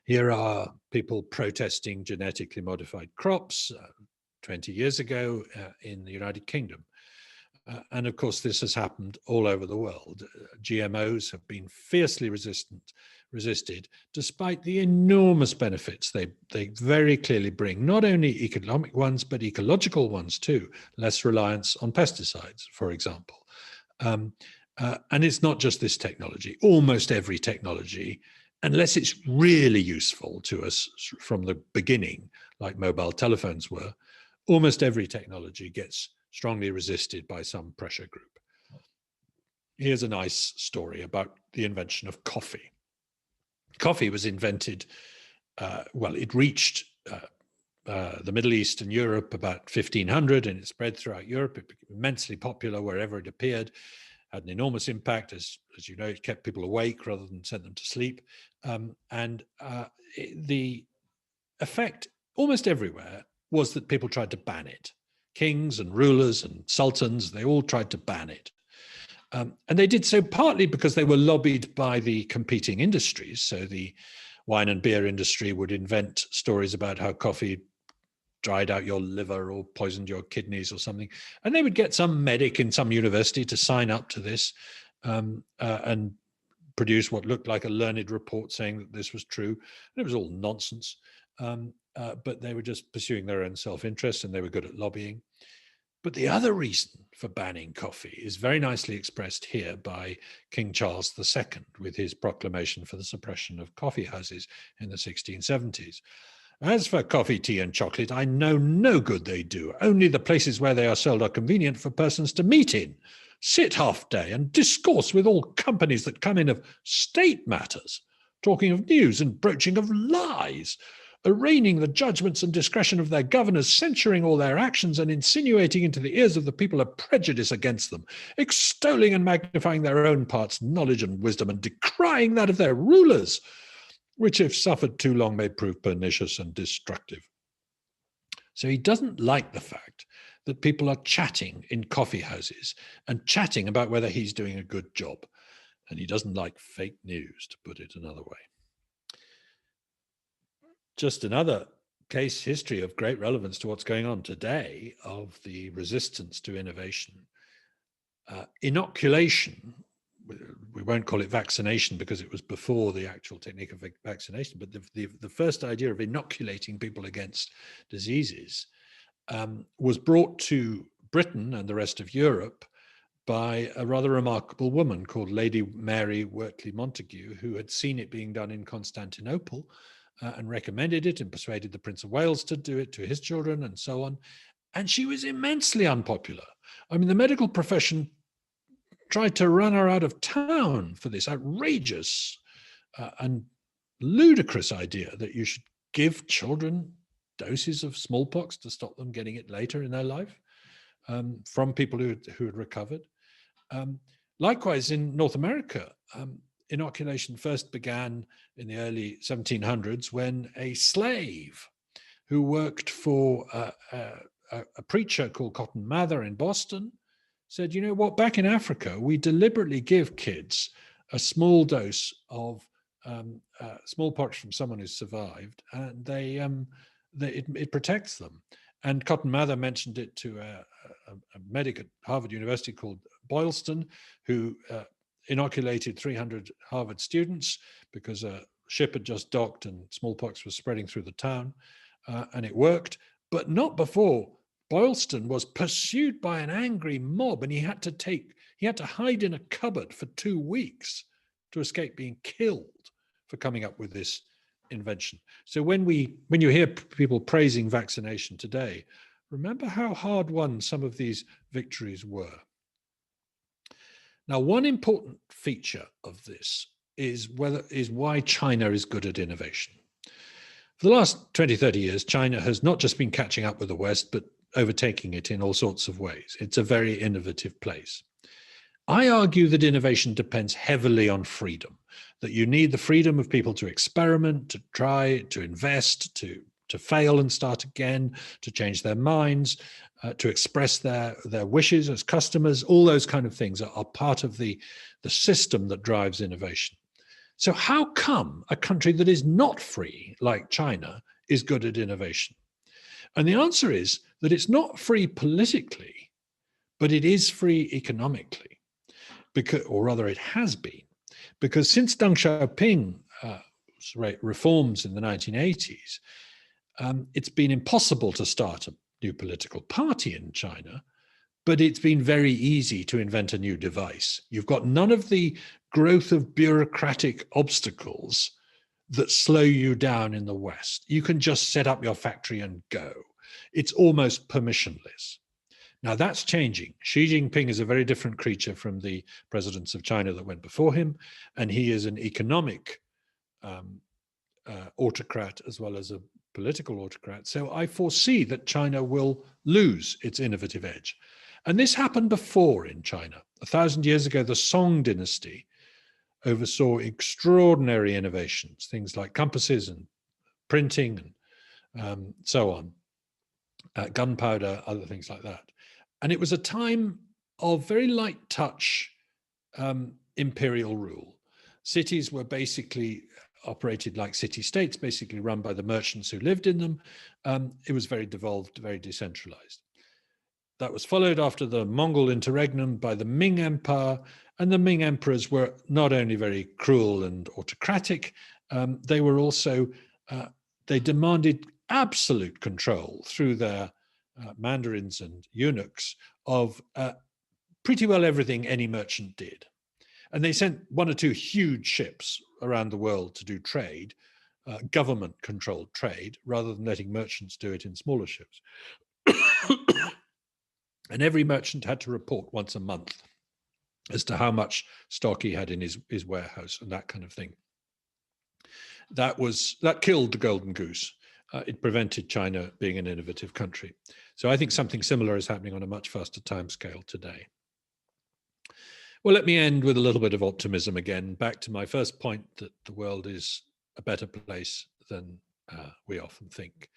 Here are people protesting genetically modified crops 20 years ago in the United Kingdom. And of course, this has happened all over the world. GMOs have been fiercely resisted, despite the enormous benefits they very clearly bring, not only economic ones, but ecological ones too. Less reliance on pesticides, for example. And it's not just this technology. Almost every technology, unless it's really useful to us from the beginning, like mobile telephones were, almost every technology gets strongly resisted by some pressure group. Here's a nice story about the invention of coffee. Coffee was invented, it reached the Middle East and Europe about 1500, and it spread throughout Europe. It became immensely popular wherever it appeared. Had an enormous impact, as you know, it kept people awake rather than sent them to sleep. The effect almost everywhere was that people tried to ban it. Kings and rulers and sultans, they all tried to ban it. And they did so partly because they were lobbied by the competing industries. So the wine and beer industry would invent stories about how coffee dried out your liver or poisoned your kidneys or something. And they would get some medic in some university to sign up to this and produce what looked like a learned report saying that this was true. And it was all nonsense. But they were just pursuing their own self-interest, and they were good at lobbying. But the other reason for banning coffee is very nicely expressed here by King Charles II with his proclamation for the suppression of coffee houses in the 1670s. As for coffee, tea, and chocolate, I know no good they do. Only the places where they are sold are convenient for persons to meet in, sit half day, and discourse with all companies that come in of state matters, talking of news and broaching of lies, arraigning the judgments and discretion of their governors, censuring all their actions, and insinuating into the ears of the people a prejudice against them, extolling and magnifying their own parts' knowledge and wisdom, and decrying that of their rulers, which if suffered too long may prove pernicious and destructive. So he doesn't like the fact that people are chatting in coffee houses and chatting about whether he's doing a good job. And he doesn't like fake news, to put it another way. just another case history of great relevance to what's going on today of the resistance to innovation. Inoculation, we won't call it vaccination because it was before the actual technique of vaccination, but the first idea of inoculating people against diseases was brought to Britain and the rest of Europe by a rather remarkable woman called Lady Mary Wortley Montagu, who had seen it being done in Constantinople and recommended it and persuaded the Prince of Wales to do it to his children and so on. And she was immensely unpopular. I mean, the medical profession tried to run her out of town for this outrageous and ludicrous idea that you should give children doses of smallpox to stop them getting it later in their life from people who had recovered. Likewise, in North America, inoculation first began in the early 1700s when a slave who worked for a preacher called Cotton Mather in Boston said, you know what, back in Africa, we deliberately give kids a small dose of smallpox from someone who's survived, and it protects them. And Cotton Mather mentioned it to a medic at Harvard University called Boylston, who inoculated 300 Harvard students because a ship had just docked and smallpox was spreading through the town, and it worked, but not before Boylston was pursued by an angry mob, and he had to hide in a cupboard for 2 weeks to escape being killed for coming up with this invention. So when you hear people praising vaccination today, remember how hard won some of these victories were. Now, one important feature of this is why China is good at innovation. For the last 20, 30 years, China has not just been catching up with the West, but overtaking it in all sorts of ways. It's a very innovative place. I argue that innovation depends heavily on freedom, that you need the freedom of people to experiment, to try, to invest, to fail and start again, to change their minds, to express their wishes as customers. All those kind of things are part of the system that drives innovation. So how come a country that is not free, like China, is good at innovation? And the answer is that it's not free politically, but it is free economically, or rather it has been, because since Deng Xiaoping reforms in the 1980s, it's been impossible to start a new political party in China, but it's been very easy to invent a new device. You've got none of the growth of bureaucratic obstacles that slow you down in the West. You can just set up your factory and go. It's almost permissionless. Now that's changing. Xi Jinping is a very different creature from the presidents of China that went before him, and he is an economic autocrat as well as a political autocrat. So I foresee that China will lose its innovative edge. And this happened before in China. 1,000 years ago, the Song dynasty oversaw extraordinary innovations, things like compasses and printing and so on, gunpowder, other things like that. And it was a time of very light touch imperial rule. Cities were basically operated like city-states, basically run by the merchants who lived in them. It was very devolved, very decentralized. That was followed after the Mongol interregnum by the Ming Empire, and the Ming emperors were not only very cruel and autocratic, they were also, they demanded absolute control through their mandarins and eunuchs of pretty well everything any merchant did. And they sent 1 or 2 huge ships around the world to do trade, government-controlled trade, rather than letting merchants do it in smaller ships. And every merchant had to report once a month as to how much stock he had in his warehouse and that kind of thing. That killed the golden goose. It prevented China being an innovative country. So I think something similar is happening on a much faster timescale today. Well, let me end with a little bit of optimism again, back to my first point that the world is a better place than we often think.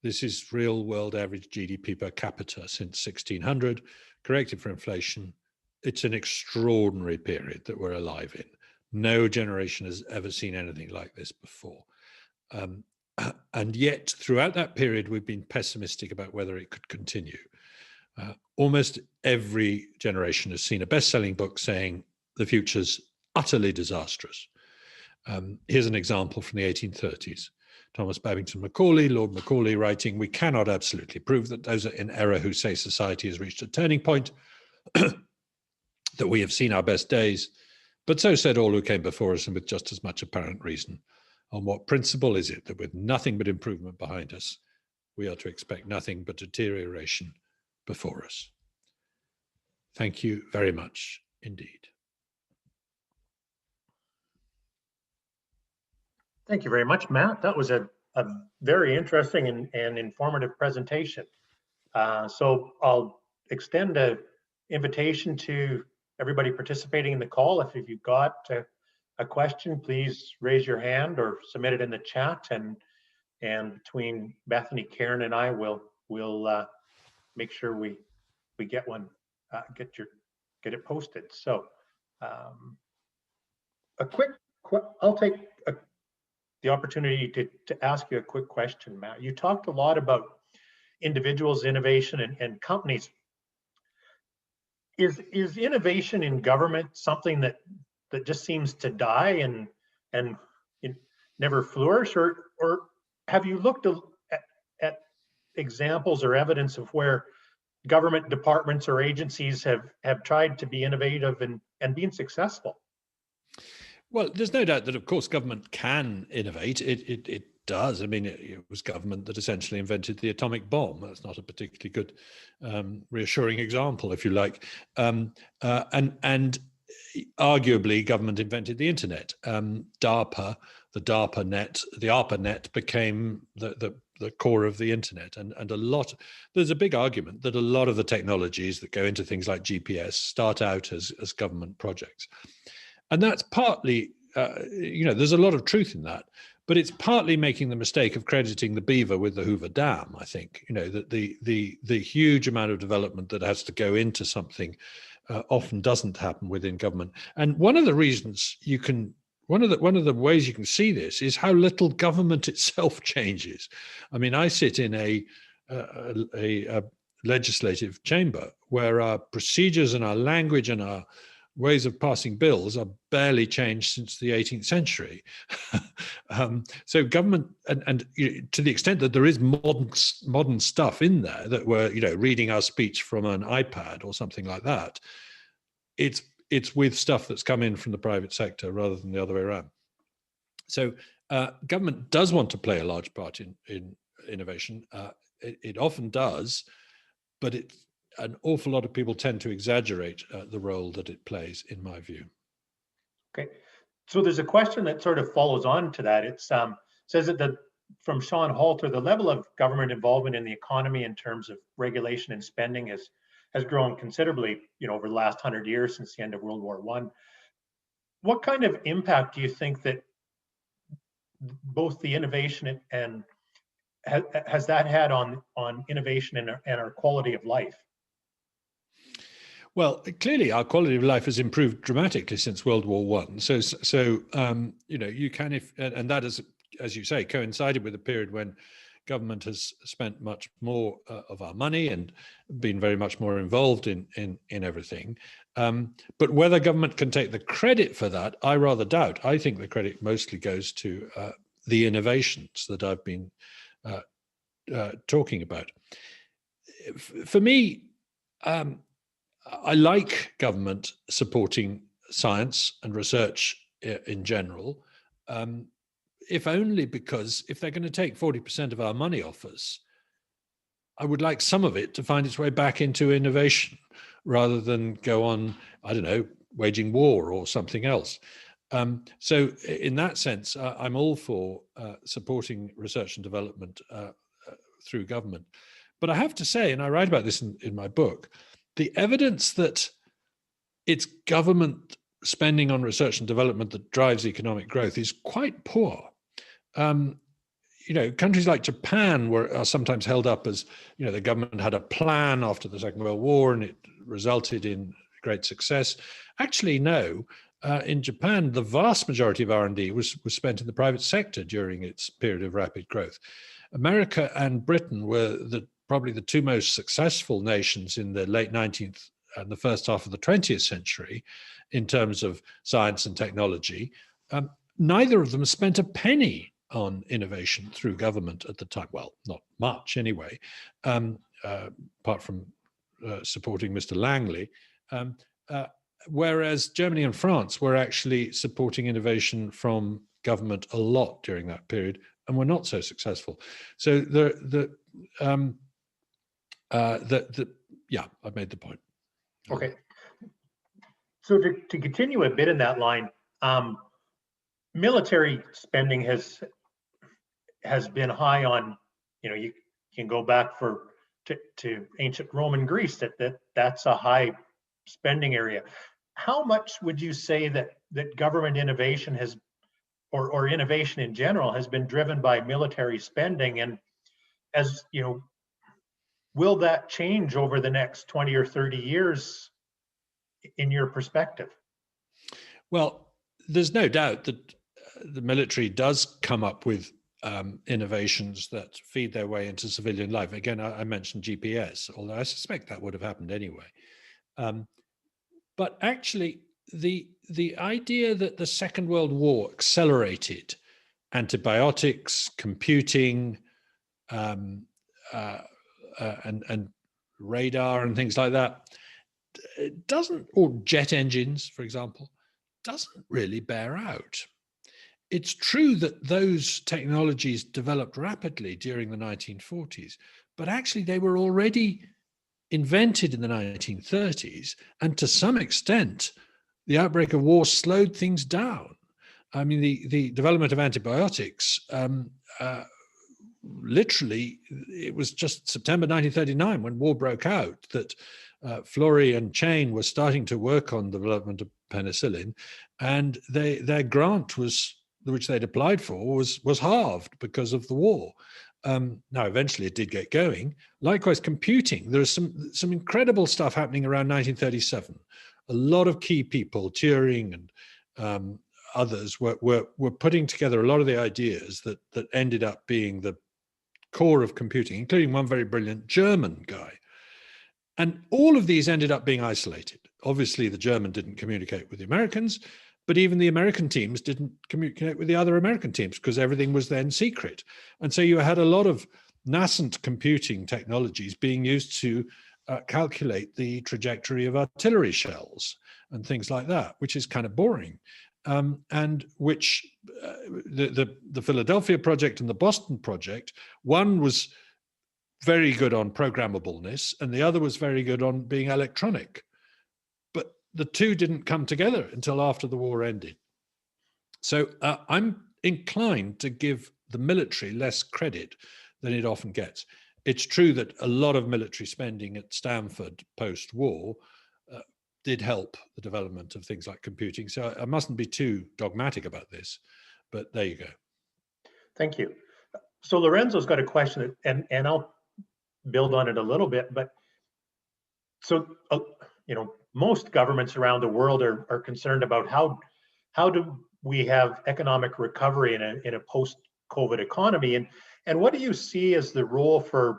This is real world average GDP per capita since 1600, corrected for inflation. It's an extraordinary period that we're alive in. No generation has ever seen anything like this before. And yet, throughout that period, we've been pessimistic about whether it could continue. Almost every generation has seen a best-selling book saying the future's utterly disastrous. Here's an example from the 1830s. Thomas Babington Macaulay, Lord Macaulay, writing, "We cannot absolutely prove that those are in error who say society has reached a turning point, that we have seen our best days, but so said all who came before us, and with just as much apparent reason. On what principle is it that with nothing but improvement behind us, we are to expect nothing but deterioration before us?" Thank you very much indeed. Thank you very much, Matt. That was a very interesting and informative presentation. So I'll extend an invitation to everybody participating in the call. If you've got a question, please raise your hand or submit it in the chat, and between Bethany, Karen, and I will make sure we get one, get it posted. So I'll take the opportunity to ask you a quick question, Matt. You talked a lot about individuals, innovation, and companies. Is innovation in government something that just seems to die and never flourish, or have you looked at examples or evidence of where government departments or agencies have tried to be innovative and been successful? Well, there's no doubt that, of course, government can innovate. It does. I mean, it was government that essentially invented the atomic bomb. That's not a particularly good, reassuring example, if you like. And arguably, government invented the internet. DARPA, the ARPANET became the core of the internet. And there's a big argument that a lot of the technologies that go into things like GPS start out as government projects. And that's partly, there's a lot of truth in that, but it's partly making the mistake of crediting the beaver with the Hoover Dam. I think, that the huge amount of development that has to go into something often doesn't happen within government. And one of the reasons one of the ways you can see this is how little government itself changes. I mean, I sit in a legislative chamber where our procedures and our language and our ways of passing bills are barely changed since the 18th century. So government, and to the extent that there is modern stuff in there that we're, reading our speech from an iPad or something like that, it's with stuff that's come in from the private sector rather than the other way around. So government does want to play a large part in innovation. It often does, but an awful lot of people tend to exaggerate the role that it plays, in my view. Okay, so there's a question that sort of follows on to that. It says that from Sean Halter, the level of government involvement in the economy in terms of regulation and spending has grown considerably, over the last 100 years since the end of World War I. What kind of impact do you think that both the innovation and has that had on innovation and our quality of life? Well, clearly our quality of life has improved dramatically since World War I. So you can, and that is, as you say, coincided with a period when government has spent much more of our money and been very much more involved in everything. But whether government can take the credit for that, I rather doubt. I think the credit mostly goes to the innovations that I've been talking about. For me, I like government supporting science and research in general, if only because if they're going to take 40% of our money off us, I would like some of it to find its way back into innovation rather than go on, I don't know, waging war or something else. So in that sense, I'm all for supporting research and development through government. But I have to say, and I write about this in my book, the evidence that it's government spending on research and development that drives economic growth is quite poor. Countries like Japan are sometimes held up as, the government had a plan after the Second World War and it resulted in great success. Actually, no. in Japan, the vast majority of R&D was spent in the private sector during its period of rapid growth. America and Britain were probably the two most successful nations in the late 19th and the first half of the 20th century in terms of science and technology. Neither of them spent a penny on innovation through government at the time. Well, not much anyway, apart from supporting Mr. Langley. Whereas Germany and France were actually supporting innovation from government a lot during that period, and were not so successful. So yeah, I've made the point. Okay. So to continue a bit in that line, military spending has been high on, you can go back to ancient Roman Greece, that's a high spending area. How much would you say that government innovation has, or innovation in general, has been driven by military spending? And as you know, will that change over the next 20 or 30 years in your perspective? Well, there's no doubt that the military does come up with innovations that feed their way into civilian life. Again, I mentioned GPS, although I suspect that would have happened anyway. But actually, the idea that the Second World War accelerated antibiotics, computing, and radar and things like that, it doesn't, or jet engines, for example, doesn't really bear out. It's true that those technologies developed rapidly during the 1940s, but actually they were already invented in the 1930s, and to some extent, the outbreak of war slowed things down. I mean, the development of antibiotics, literally, it was just September 1939 when war broke out that Florey and Chain were starting to work on the development of penicillin, and their grant which they'd applied for was halved because of the war. Now, eventually it did get going. Likewise, computing. There is some incredible stuff happening around 1937. A lot of key people, Turing and others, were putting together a lot of the ideas that ended up being the core of computing, including one very brilliant German guy. And all of these ended up being isolated. Obviously, the German didn't communicate with the Americans, but even the American teams didn't communicate with the other American teams because everything was then secret. And so you had a lot of nascent computing technologies being used to calculate the trajectory of artillery shells and things like that, which is kind of boring. And which the Philadelphia project and the Boston project, one was very good on programmableness and the other was very good on being electronic. But the two didn't come together until after the war ended. So I'm inclined to give the military less credit than it often gets. It's true that a lot of military spending at Stanford post-war did help the development of things like computing. So I mustn't be too dogmatic about this, but there you go. Thank you. So Lorenzo's got a question, and I'll build on it a little bit, but so, most governments around the world are concerned about how do we have economic recovery in a post-COVID economy, and what do you see as the role for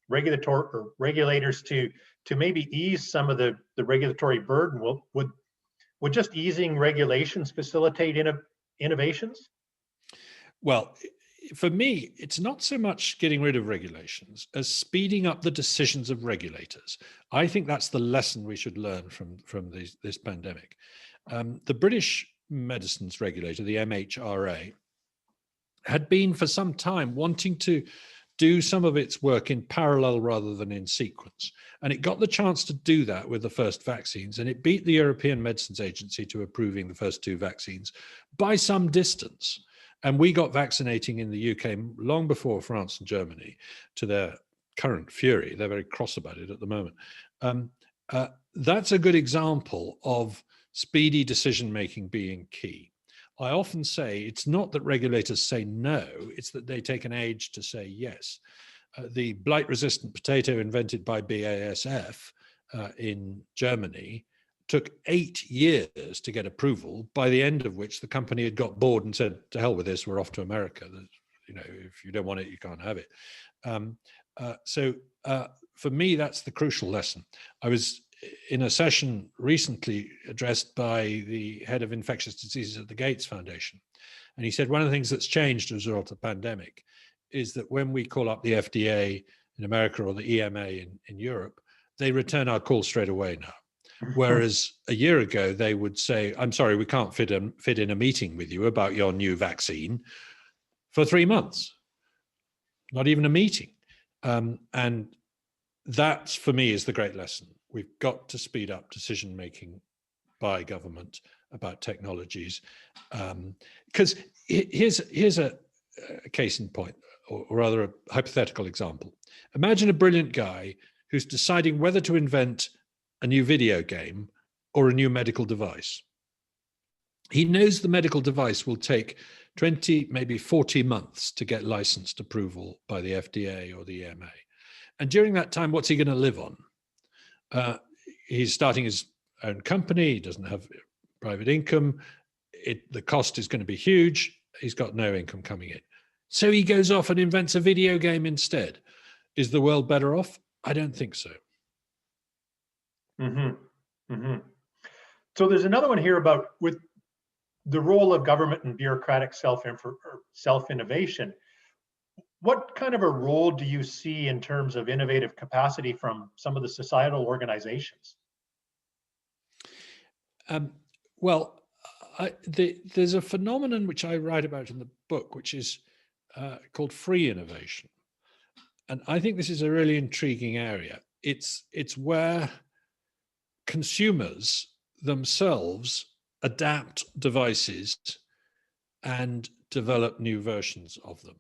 regulators to maybe ease some of the regulatory burden? Would just easing regulations facilitate innovations? Well, for me, it's not so much getting rid of regulations as speeding up the decisions of regulators. I think that's the lesson we should learn from this pandemic. The British medicines regulator, the MHRA, had been for some time wanting to do some of its work in parallel rather than in sequence. And it got the chance to do that with the first vaccines, and it beat the European Medicines Agency to approving the first two vaccines by some distance. And we got vaccinating in the UK long before France and Germany, to their current fury. They're very cross about it at the moment. That's a good example of speedy decision-making being key. I often say it's not that regulators say no, it's that they take an age to say yes. The blight-resistant potato invented by BASF in Germany took 8 years to get approval, by the end of which the company had got bored and said, to hell with this, we're off to America. If you don't want it, you can't have it. So for me, that's the crucial lesson. I was in a session recently addressed by the head of infectious diseases at the Gates Foundation. And he said, one of the things that's changed as a result of the pandemic is that when we call up the FDA in America or the EMA in Europe, they return our call straight away now. Whereas a year ago, they would say, I'm sorry, we can't fit in a meeting with you about your new vaccine for 3 months, not even a meeting. And that, for me, is the great lesson. We've got to speed up decision-making by government about technologies. Because here's a case in point, or rather a hypothetical example. Imagine a brilliant guy who's deciding whether to invent a new video game or a new medical device. He knows the medical device will take 20, maybe 40 months to get licensed approval by the FDA or the EMA. And during that time, what's he going to live on? He's starting his own company. He doesn't have private income. The cost is going to be huge. He's got no income coming in. So he goes off and invents a video game instead. Is the world better off? I don't think so. Mm-hmm. Mm-hmm. So there's another one here about with the role of government and bureaucratic self-innovation. What kind of a role do you see in terms of innovative capacity from some of the societal organizations? There's a phenomenon which I write about in the book, which is called free innovation. And I think this is a really intriguing area. It's where consumers themselves adapt devices and develop new versions of them.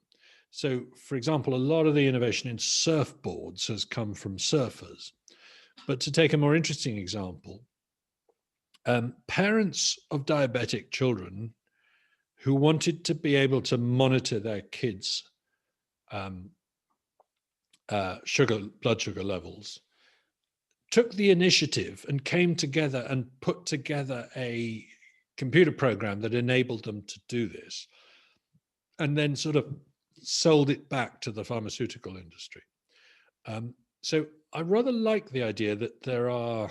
So, for example, a lot of the innovation in surfboards has come from surfers. But to take a more interesting example, parents of diabetic children who wanted to be able to monitor their kids' blood sugar levels took the initiative and came together and put together a computer program that enabled them to do this, and then sort of sold it back to the pharmaceutical industry. So I rather like the idea that there are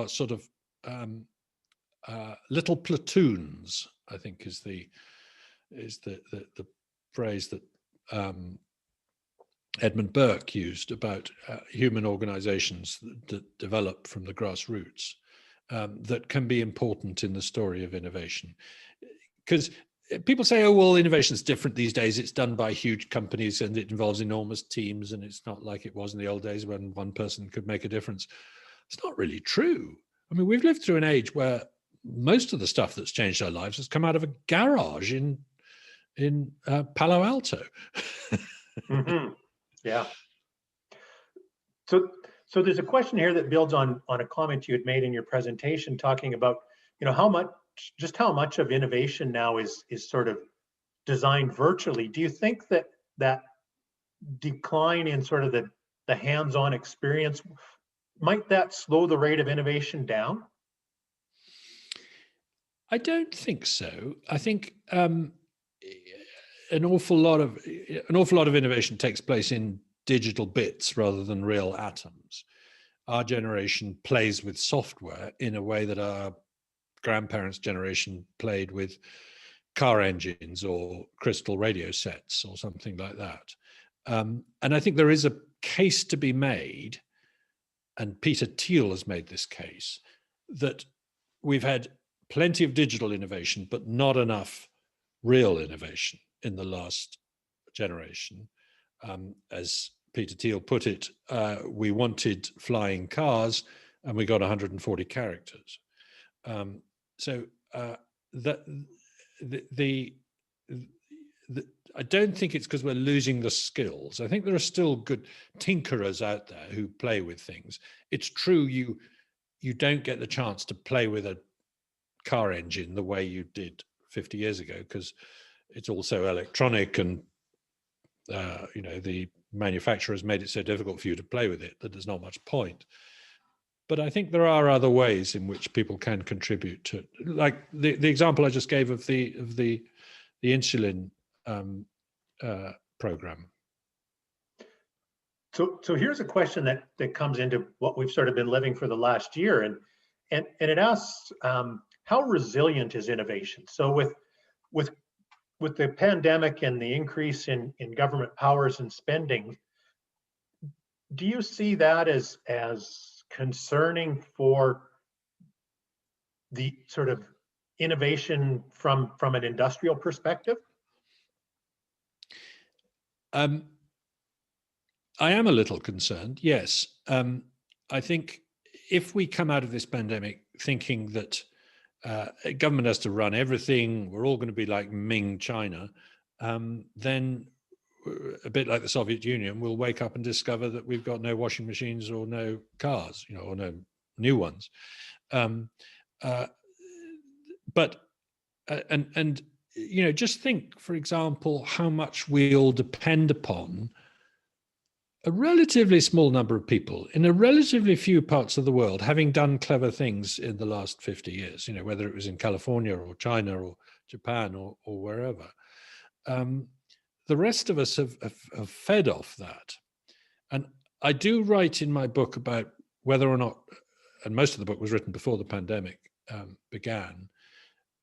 sort of little platoons, I think is the phrase that Edmund Burke used about human organizations that develop from the grassroots, that can be important in the story of innovation. Because people say, oh, well, innovation is different these days. It's done by huge companies and it involves enormous teams, and it's not like it was in the old days when one person could make a difference. It's not really true. I mean, we've lived through an age where most of the stuff that's changed our lives has come out of a garage in Palo Alto. Mm-hmm. Yeah. So there's a question here that builds on a comment you had made in your presentation, talking about, how much of innovation now is sort of designed virtually. Do you think that decline in sort of the hands-on experience, might that slow the rate of innovation down? I don't think so. I think an awful lot of innovation takes place in digital bits rather than real atoms. Our generation plays with software in a way that our grandparents' generation played with car engines or crystal radio sets or something like that. And I think there is a case to be made, and Peter Thiel has made this case, that we've had plenty of digital innovation, but not enough real innovation in the last generation. As Peter Thiel put it, we wanted flying cars and we got 140 characters. I don't think it's because we're losing the skills. I think there are still good tinkerers out there who play with things. It's true you don't get the chance to play with a car engine the way you did 50 years ago because it's also electronic, and the manufacturers made it so difficult for you to play with it that there's not much point. but I think there are other ways in which people can contribute to, like the example I just gave of the insulin program. So here's a question that comes into what we've sort of been living for the last year, and it asks, how resilient is innovation? So with the pandemic and the increase in government powers and spending, do you see that as concerning for the sort of innovation from an industrial perspective? I am a little concerned, yes. I think if we come out of this pandemic thinking that government has to run everything, we're all going to be like Ming China, then a bit like the Soviet Union, we'll wake up and discover that we've got no washing machines or no cars, or no new ones. Just think, for example, how much we all depend upon a relatively small number of people in a relatively few parts of the world having done clever things in the last 50 years, whether it was in California or China or Japan or wherever. The rest of us have fed off that. And I do write in my book about whether or not, and most of the book was written before the pandemic began,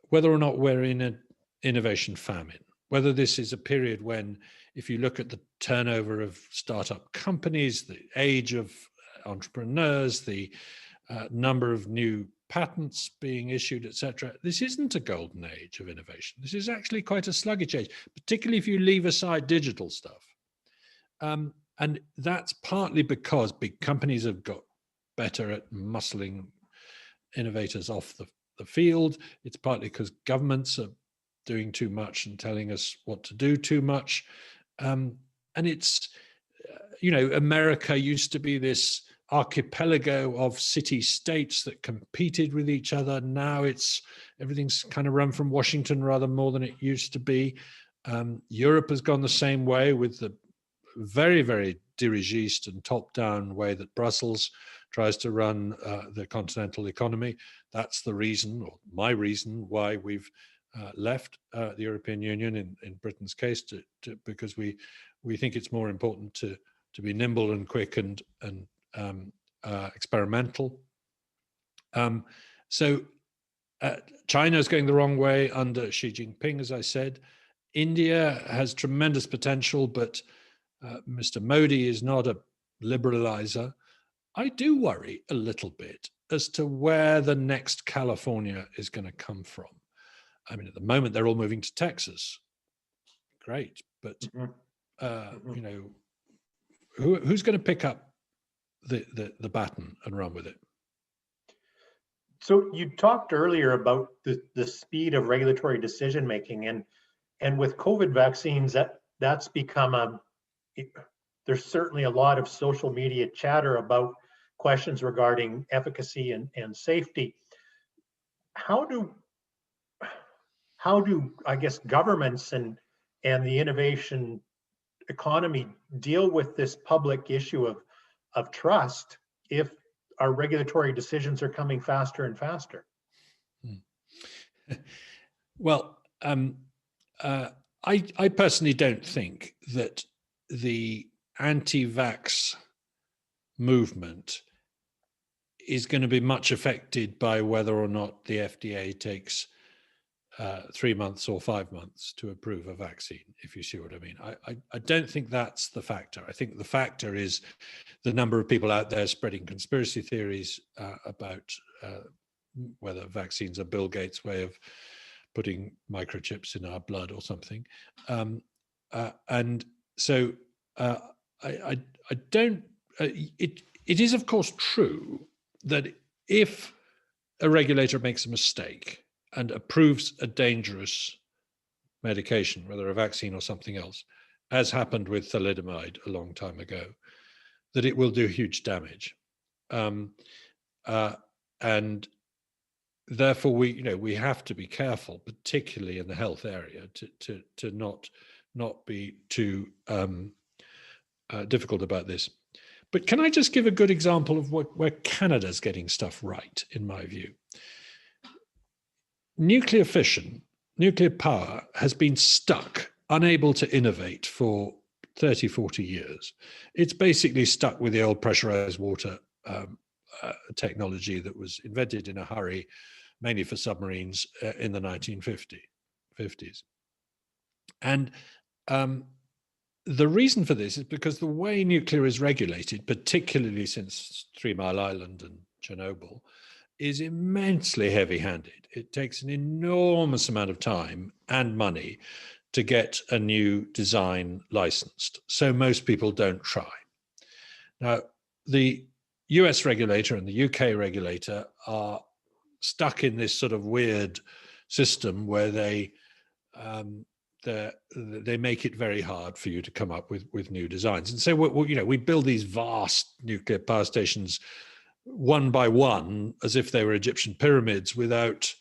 whether or not we're in an innovation famine, whether this is a period when, if you look at the turnover of startup companies, the age of entrepreneurs, the number of new patents being issued, etc., this isn't a golden age of innovation. This is actually quite a sluggish age, particularly if you leave aside digital stuff. And that's partly because big companies have got better at muscling innovators off the field. It's partly because governments are doing too much and telling us what to do too much. And it's, America used to be this archipelago of city-states that competed with each other. Now everything's kind of run from Washington rather more than it used to be. Europe has gone the same way, with the very, very dirigiste and top-down way that Brussels tries to run the continental economy. That's the reason, or my reason, why we've left the European Union in Britain's case, because we think it's more important to be nimble and quick and experimental. So China is going the wrong way under Xi Jinping, as I said. India has tremendous potential, but Mr. Modi is not a liberalizer. I do worry a little bit as to where the next California is going to come from. I mean, at the moment, they're all moving to Texas. Great. But, who's going to pick up the baton and run with it? So you talked earlier about the speed of regulatory decision making, and with COVID vaccines, that's become there's certainly a lot of social media chatter about questions regarding efficacy and safety. How do I guess governments and the innovation economy deal with this public issue of trust if our regulatory decisions are coming faster and faster? Well, I personally don't think that the anti-vax movement is going to be much affected by whether or not the FDA takes 3 months or 5 months to approve a vaccine, if you see what I mean. I don't think that's the factor. I think the factor is the number of people out there spreading conspiracy theories about whether vaccines are Bill Gates' way of putting microchips in our blood or something. And so I don't, it is of course true that if a regulator makes a mistake and approves a dangerous medication, whether a vaccine or something else, as happened with thalidomide a long time ago, that it will do huge damage. And therefore we have to be careful, particularly in the health area, to not be too difficult about this. But can I just give a good example of where Canada's getting stuff right, in my view? Nuclear fission, nuclear power has been stuck, unable to innovate for 30, 40 years. It's basically stuck with the old pressurized water technology that was invented in a hurry, mainly for submarines in the 1950s. And the reason for this is because the way nuclear is regulated, particularly since 3 Mile Island and Chernobyl, is immensely heavy-handed. It takes an enormous amount of time and money to get a new design licensed. So most people don't try. Now, the US regulator and the UK regulator are stuck in this sort of weird system where they make it very hard for you to come up with new designs. And so, we build these vast nuclear power stations one by one, as if they were Egyptian pyramids, without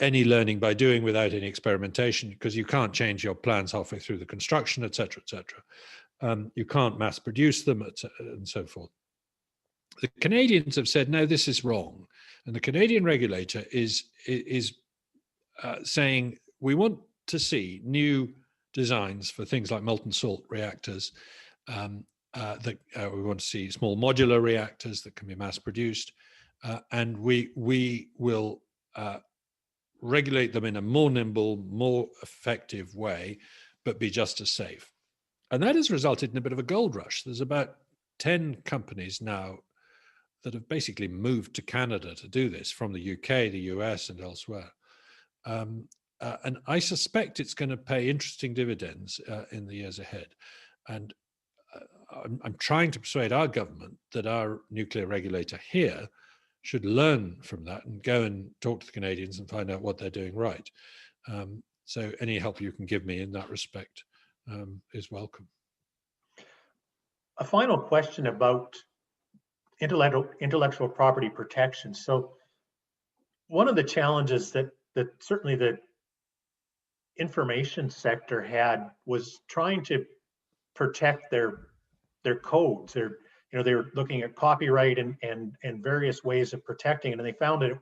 any learning by doing, without any experimentation, because you can't change your plans halfway through the construction, et cetera, et cetera. You can't mass produce them, and so forth. The Canadians have said, no, this is wrong. And the Canadian regulator is saying, we want to see new designs for things like molten salt reactors. We want to see small modular reactors that can be mass produced. And we will regulate them in a more nimble, more effective way, but be just as safe. And that has resulted in a bit of a gold rush. There's about 10 companies now that have basically moved to Canada to do this from the UK, the US, and elsewhere. And I suspect it's going to pay interesting dividends in the years ahead. And I'm trying to persuade our government that our nuclear regulator here should learn from that and go and talk to the Canadians and find out what they're doing right. So any help you can give me in that respect is welcome. A final question about intellectual property protection. So one of the challenges that certainly the information sector had was trying to protect their codes. They were looking at copyright and various ways of protecting it, and they found it.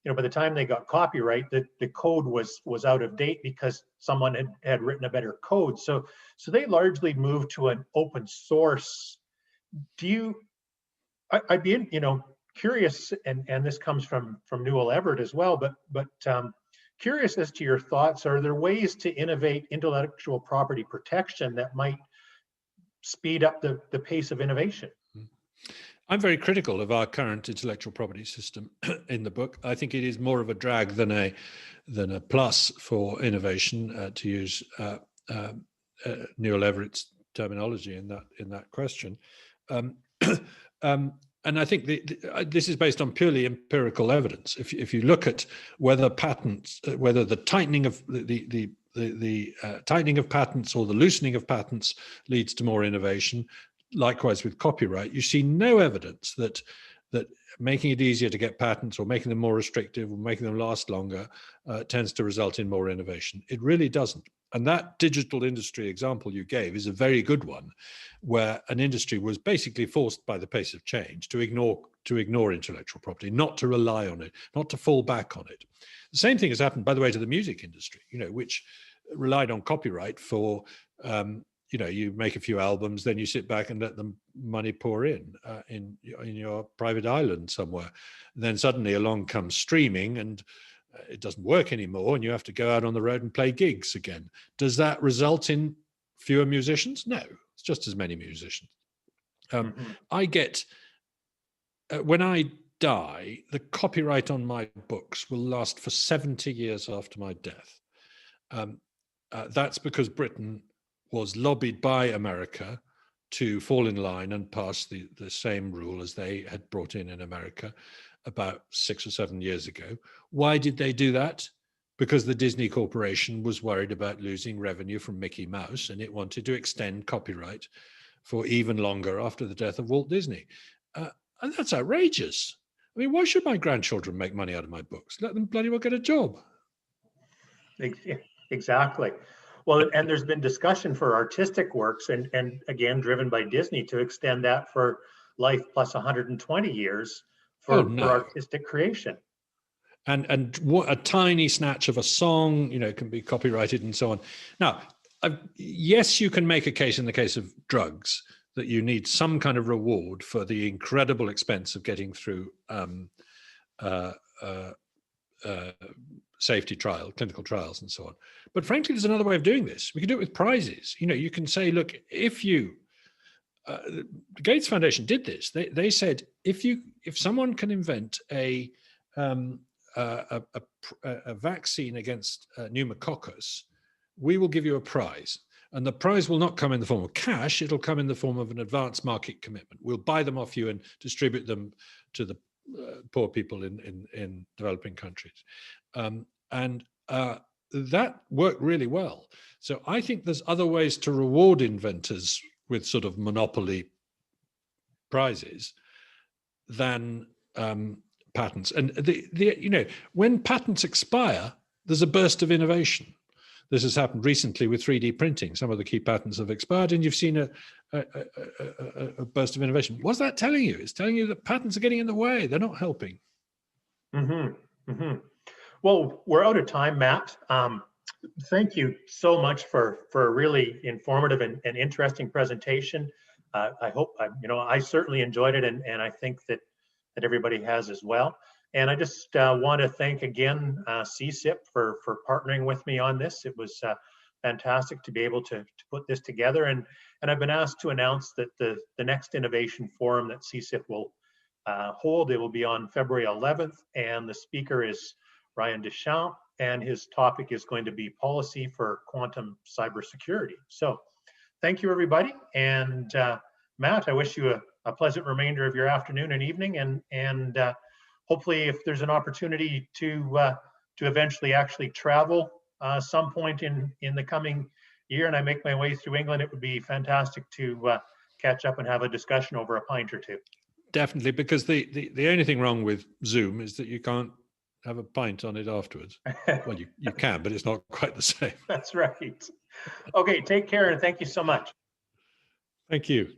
By the time they got copyright, the code was out of date because someone had written a better code. So they largely moved to an open source. I'd be curious, and this comes from Newell Everett as well, but curious as to your thoughts. Are there ways to innovate intellectual property protection that might speed up the pace of innovation? I'm very critical of our current intellectual property system in the book. I think it is more of a drag than a plus for innovation, to use Newell Everett's terminology in that question. And I think this is based on purely empirical evidence. If you look at whether patents, whether the tightening of the tightening of patents or the loosening of patents leads to more innovation, likewise with copyright, you see no evidence that making it easier to get patents or making them more restrictive or making them last longer tends to result in more innovation. It really doesn't. And that digital industry example you gave is a very good one, where an industry was basically forced by the pace of change to ignore intellectual property, not to rely on it, not to fall back on it. The same thing has happened, by the way, to the music industry, which relied on copyright for, you make a few albums, then you sit back and let the money pour in your private island somewhere. And then suddenly along comes streaming and it doesn't work anymore, and you have to go out on the road and play gigs again. Does that result in fewer musicians? No, it's just as many musicians. I get, when I die, the copyright on my books will last for 70 years after my death. That's because Britain was lobbied by America to fall in line and pass the same rule as they had brought in America about 6 or 7 years ago. Why did they do that? Because the Disney Corporation was worried about losing revenue from Mickey Mouse, and it wanted to extend copyright for even longer after the death of Walt Disney. And that's outrageous. I mean, why should my grandchildren make money out of my books? Let them bloody well get a job. Exactly. Well, and there's been discussion for artistic works and again, driven by Disney to extend that for life plus 120 years Oh for no. artistic creation. And what a tiny snatch of a song, can be copyrighted and so on. Now, yes, you can make a case in the case of drugs that you need some kind of reward for the incredible expense of getting through safety trial, clinical trials, and so on. But frankly, there's another way of doing this. We can do it with prizes. You can say, look, if you the Gates Foundation did this. They said if someone can invent a vaccine against pneumococcus, we will give you a prize. And the prize will not come in the form of cash. It'll come in the form of an advance market commitment. We'll buy them off you and distribute them to the poor people in developing countries. And that worked really well. So I think there's other ways to reward inventors with sort of monopoly prizes than patents. And when patents expire, there's a burst of innovation. This has happened recently with 3D printing. Some of the key patents have expired, and you've seen a burst of innovation. What's that telling you? It's telling you that patents are getting in the way. They're not helping. Mm-hmm. Mm-hmm. Well, we're out of time, Matt. Thank you so much for a really informative and interesting presentation. I hope I certainly enjoyed it, and I think that everybody has as well. And I just want to thank again CSIP for partnering with me on this. It was fantastic to be able to put this together. And I've been asked to announce that the next innovation forum that CSIP will hold, it will be on February 11th. And the speaker is Ryan Deschamps, and his topic is going to be policy for quantum cybersecurity. So thank you, everybody. And Matt, I wish you a pleasant remainder of your afternoon and evening. And hopefully, if there's an opportunity to eventually actually travel some point in the coming year, and I make my way through England, it would be fantastic to catch up and have a discussion over a pint or two. Definitely, because the only thing wrong with Zoom is that you can't have a pint on it afterwards. Well, you can, but it's not quite the same. That's right. Okay, take care, and thank you so much. Thank you.